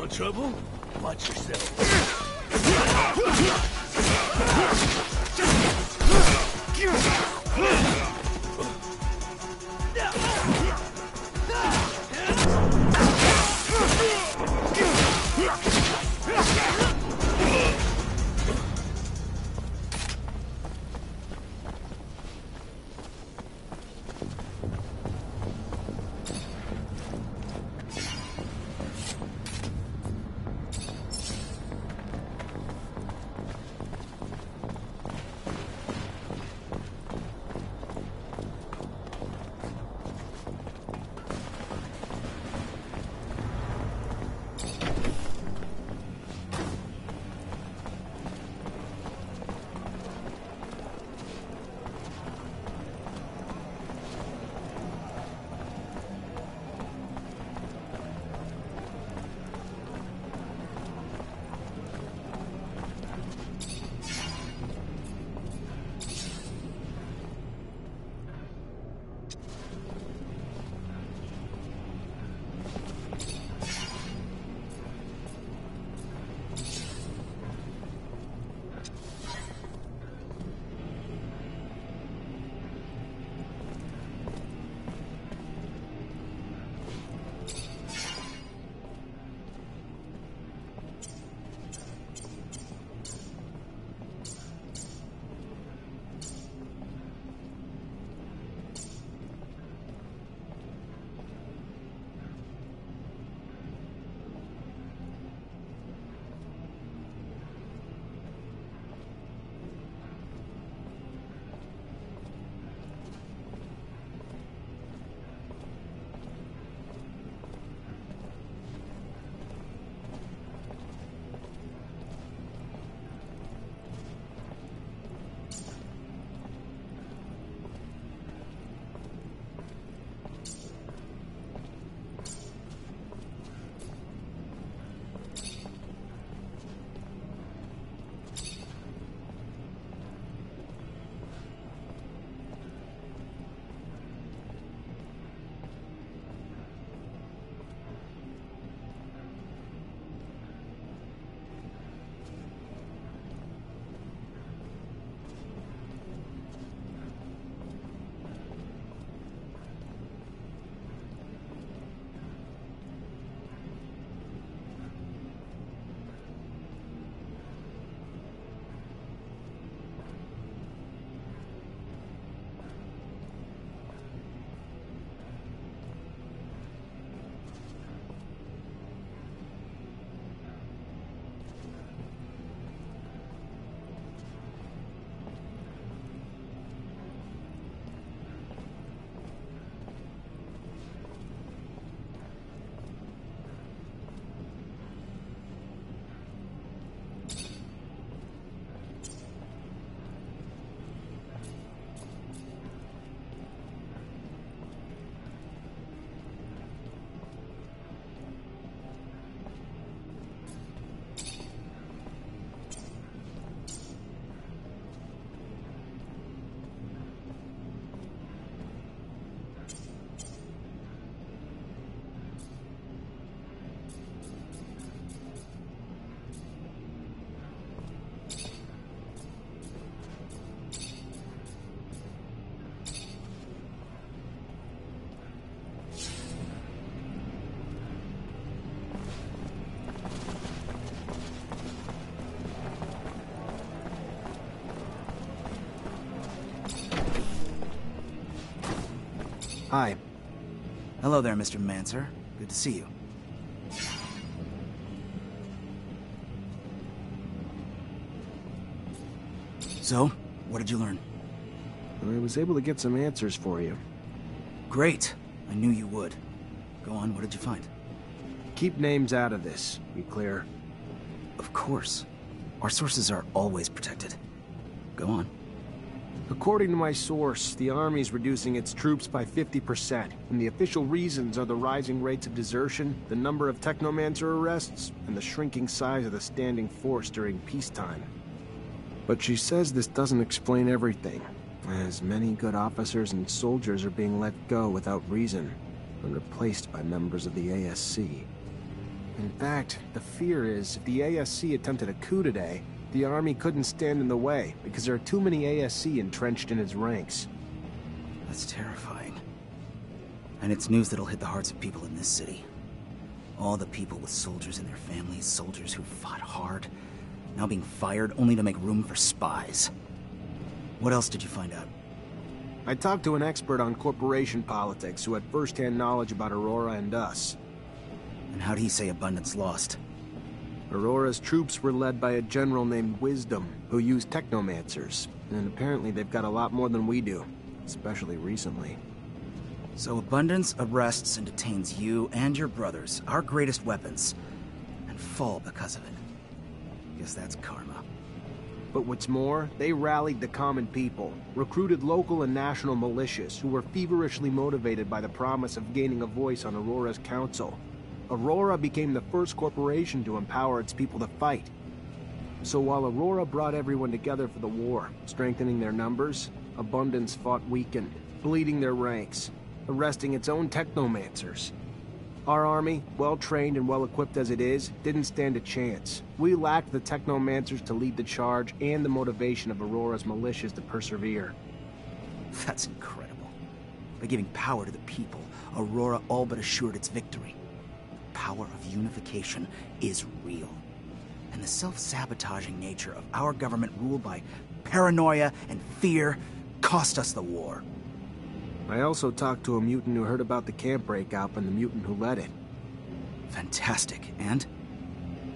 Want trouble? Watch yourself. Hi. Hello there, Mr. Mancer. Good to see you. So, what did you learn? I was able to get some answers for you. Great. I knew you would. Go on, what did you find? Keep names out of this. Be clear? Of course. Our sources are always protected. Go on. According to my source, the Army's reducing its troops by 50%, and the official reasons are the rising rates of desertion, the number of Technomancer arrests, and the shrinking size of the standing force during peacetime. But she says this doesn't explain everything, as many good officers and soldiers are being let go without reason, and replaced by members of the ASC. In fact, the fear is if the ASC attempted a coup today, the army couldn't stand in the way because there are too many ASC entrenched in its ranks. That's terrifying. And it's news that'll hit the hearts of people in this city. All the people with soldiers and their families, soldiers who fought hard, now being fired only to make room for spies. What else did you find out? I talked to an expert on corporation politics who had first-hand knowledge about Aurora and us. And how'd he say Abundance lost? Aurora's troops were led by a general named Wisdom, who used Technomancers, and apparently they've got a lot more than we do, especially recently. So Abundance arrests and detains you and your brothers, our greatest weapons, and fall because of it. Guess that's karma. But what's more, they rallied the common people, recruited local and national militias who were feverishly motivated by the promise of gaining a voice on Aurora's council. Aurora became the first corporation to empower its people to fight. So while Aurora brought everyone together for the war, strengthening their numbers, Abundance fought weakened, bleeding their ranks, arresting its own Technomancers. Our army, well-trained and well-equipped as it is, didn't stand a chance. We lacked the Technomancers to lead the charge and the motivation of Aurora's militias to persevere. That's incredible. By giving power to the people, Aurora all but assured its victory. The power of unification is real. And the self-sabotaging nature of our government ruled by paranoia and fear cost us the war. I also talked to a mutant who heard about the camp breakout and the mutant who led it. Fantastic. And?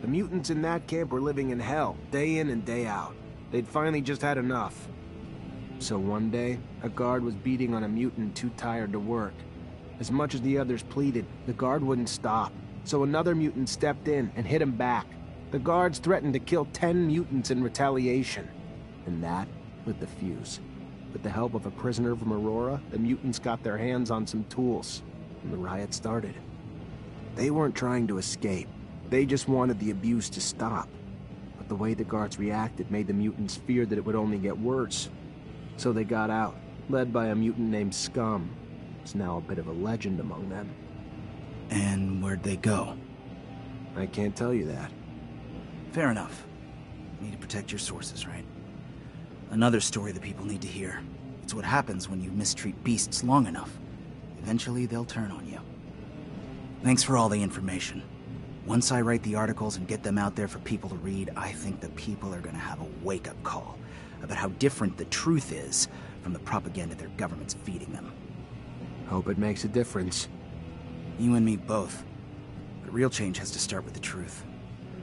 The mutants in that camp were living in hell, day in and day out. They'd finally just had enough. So one day, a guard was beating on a mutant too tired to work. As much as the others pleaded, the guard wouldn't stop. So another mutant stepped in and hit him back. The guards threatened to kill 10 mutants in retaliation. And that lit the fuse. With the help of a prisoner from Aurora, the mutants got their hands on some tools, and the riot started. They weren't trying to escape. They just wanted the abuse to stop. But the way the guards reacted made the mutants fear that it would only get worse. So they got out, led by a mutant named Scum. It's now a bit of a legend among them. And where'd they go? I can't tell you that. Fair enough. You need to protect your sources, right? Another story the people need to hear. It's what happens when you mistreat beasts long enough. Eventually, they'll turn on you. Thanks for all the information. Once I write the articles and get them out there for people to read, I think the people are gonna have a wake-up call about how different the truth is from the propaganda their government's feeding them. Hope it makes a difference. You and me both. But real change has to start with the truth.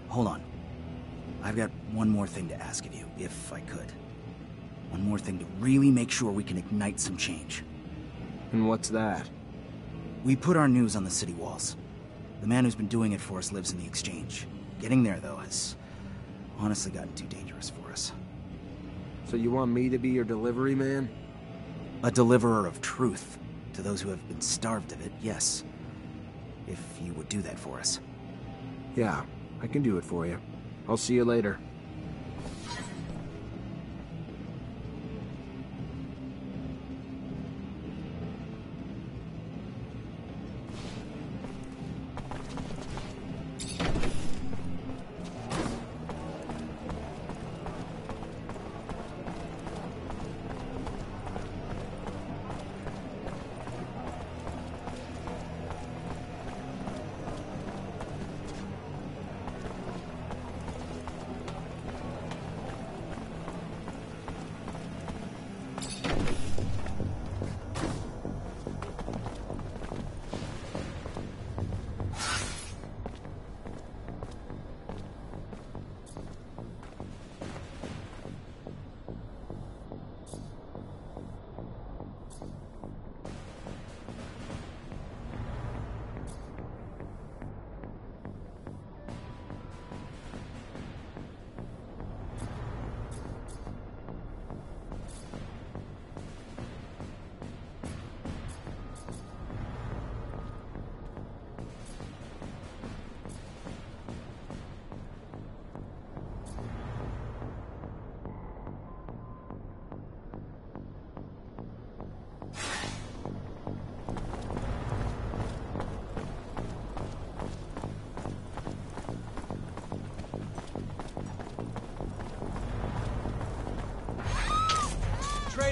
Hold on. I've got one more thing to ask of you, if I could. One more thing to really make sure we can ignite some change. And what's that? We put our news on the city walls. The man who's been doing it for us lives in the exchange. Getting there, though, has honestly gotten too dangerous for us. So you want me to be your delivery man? A deliverer of truth. To those who have been starved of it, yes. If you would do that for us. Yeah, I can do it for you. I'll see you later.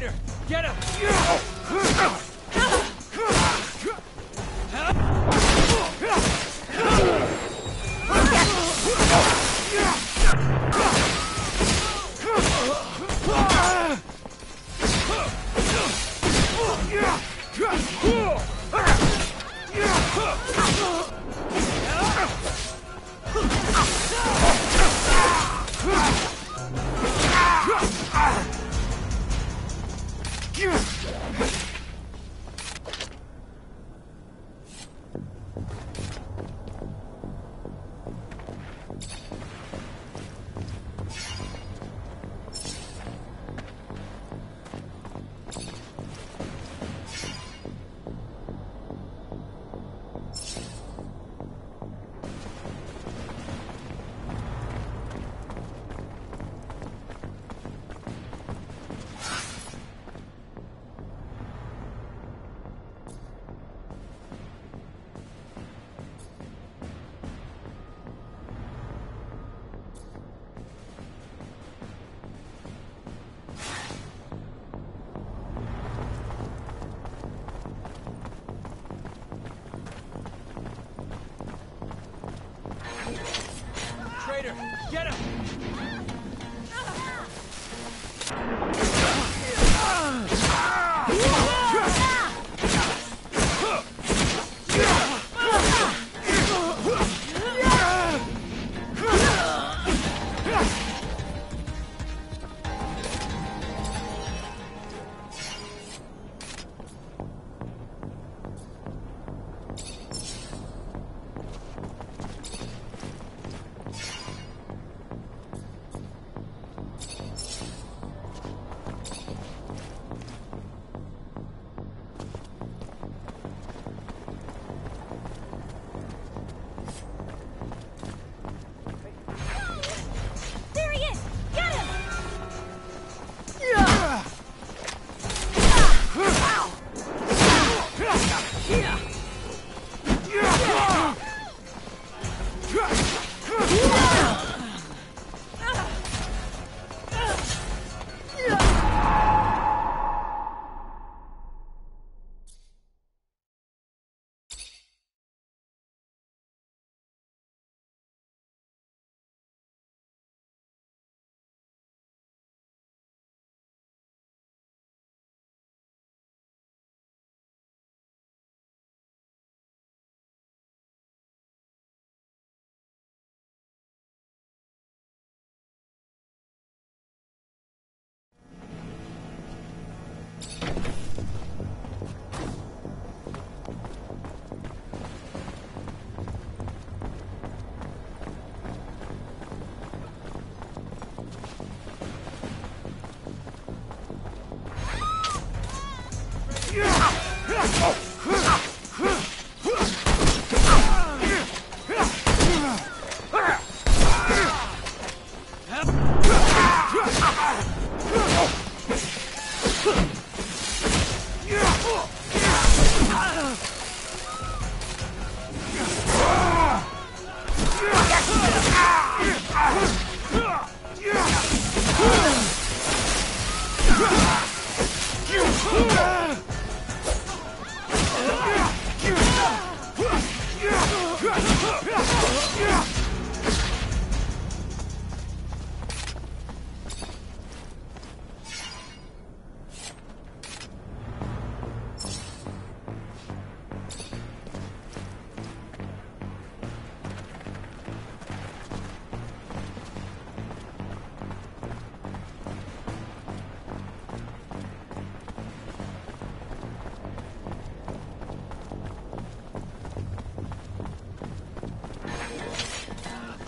Traitor, get him! Traitor, get him!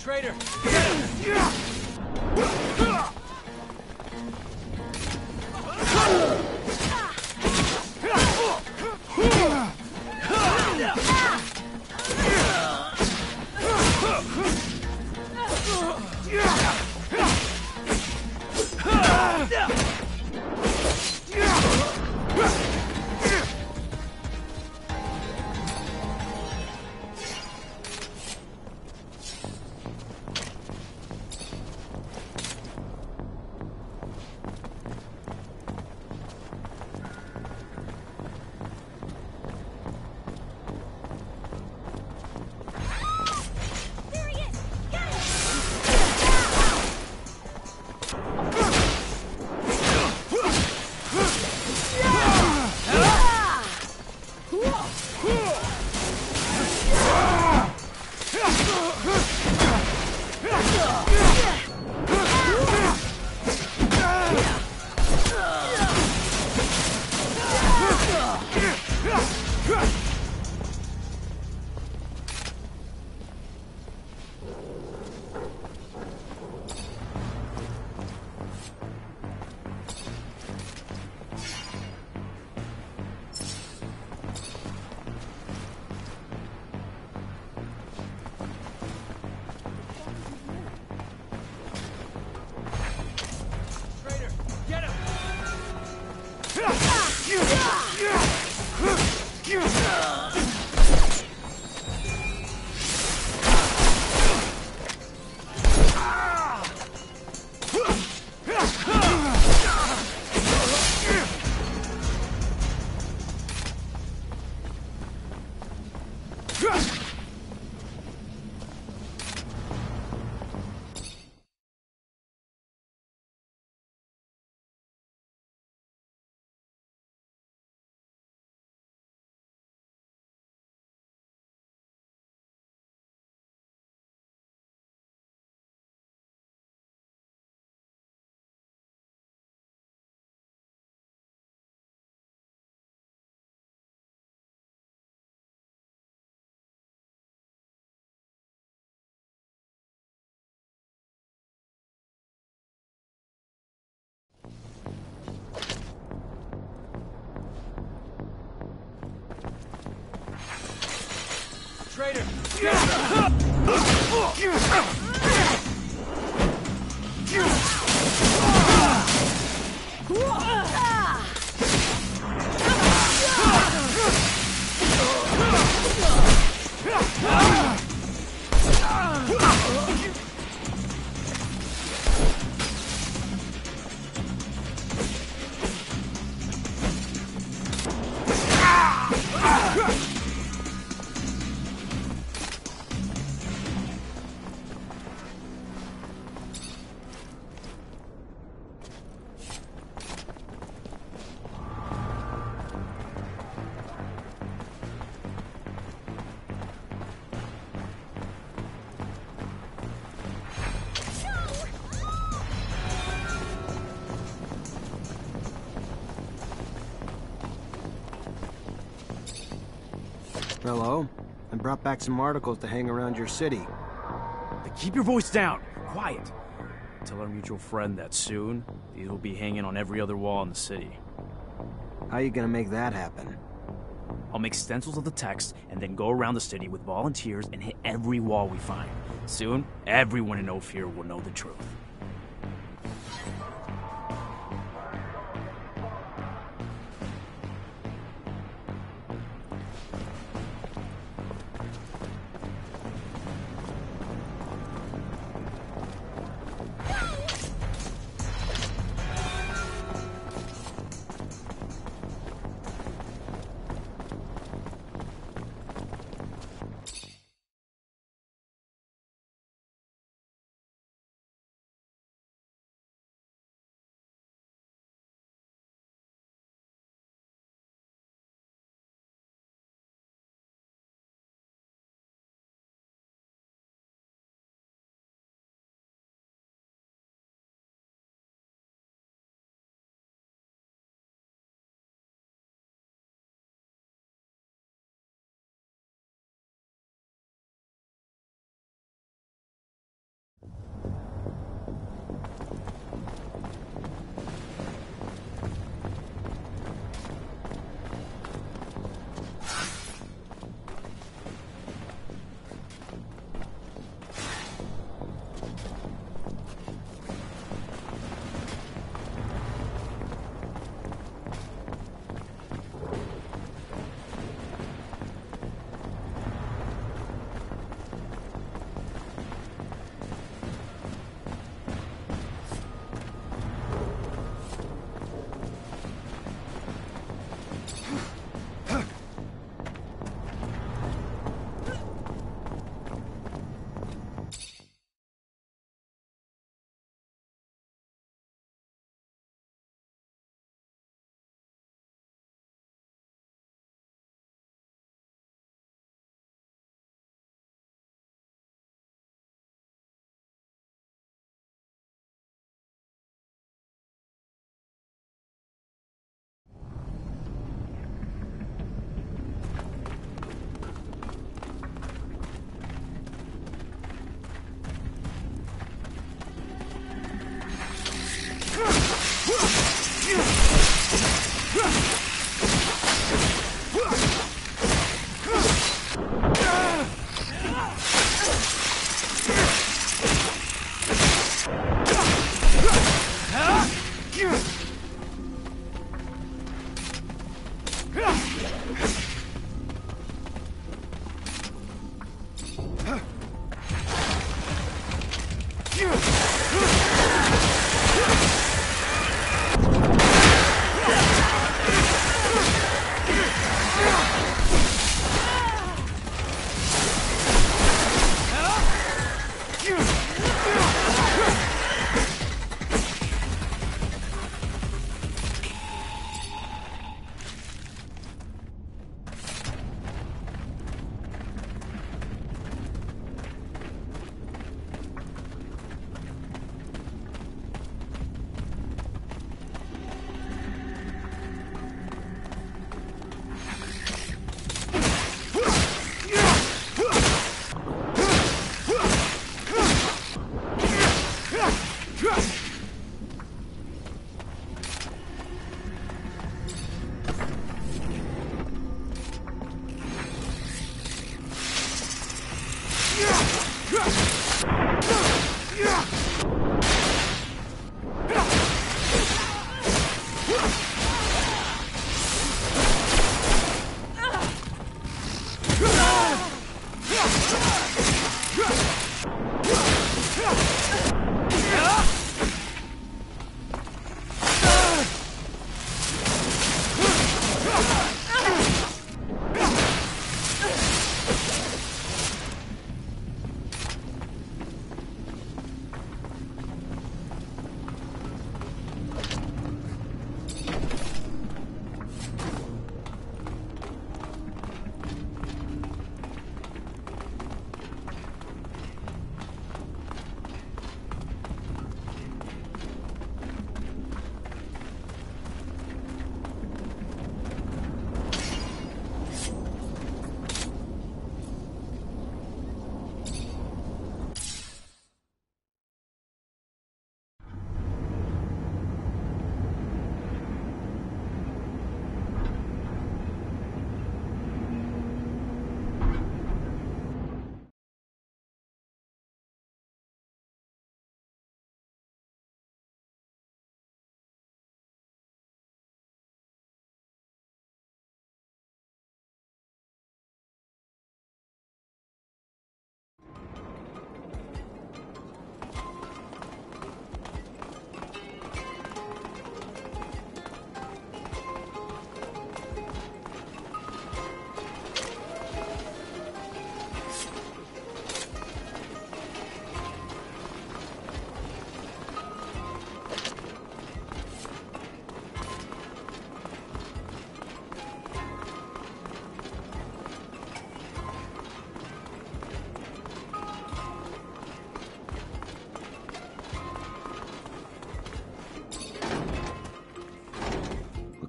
Traitor! traitor! Hello. I brought back some articles to hang around your city. But keep your voice down. Quiet. Tell our mutual friend that soon, these will be hanging on every other wall in the city. How you gonna make that happen? I'll make stencils of the text, and then go around the city with volunteers and hit every wall we find. Soon, everyone in Ophir will know the truth.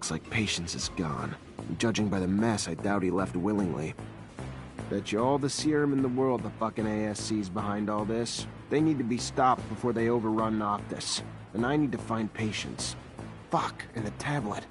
Looks like Patience is gone. And judging by the mess, I doubt he left willingly. Bet you all the serum in the world the fucking ASC's behind all this. They need to be stopped before they overrun Noctis. And I need to find Patience. Fuck, and the tablet.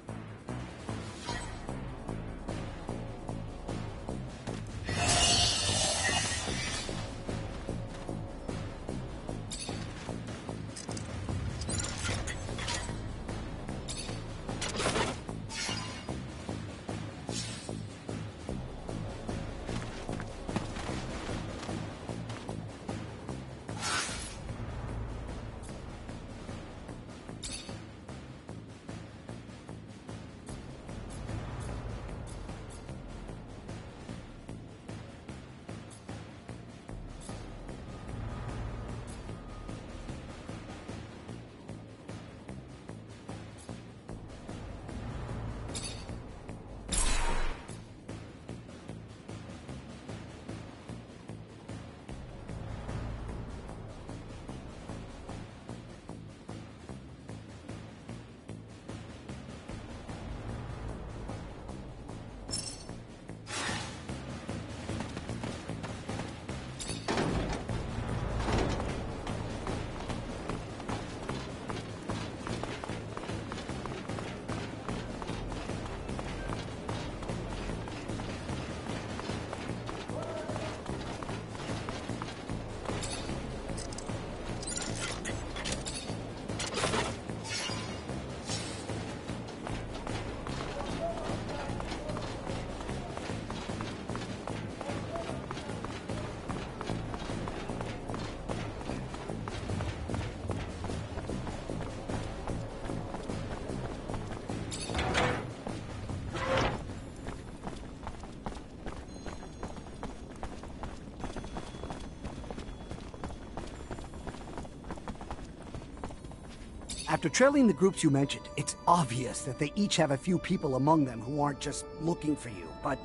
After trailing the groups you mentioned, it's obvious that they each have a few people among them who aren't just looking for you, but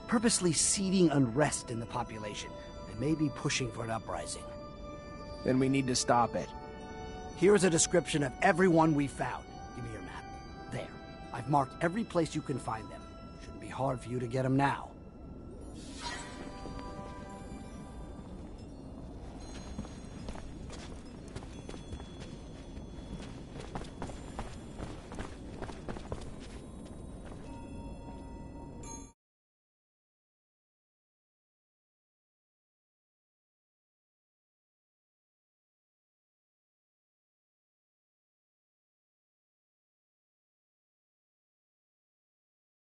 purposely seeding unrest in the population, and maybe pushing for an uprising. Then we need to stop it. Here's a description of everyone we found. Give me your map. There. I've marked every place you can find them. Shouldn't be hard for you to get them now.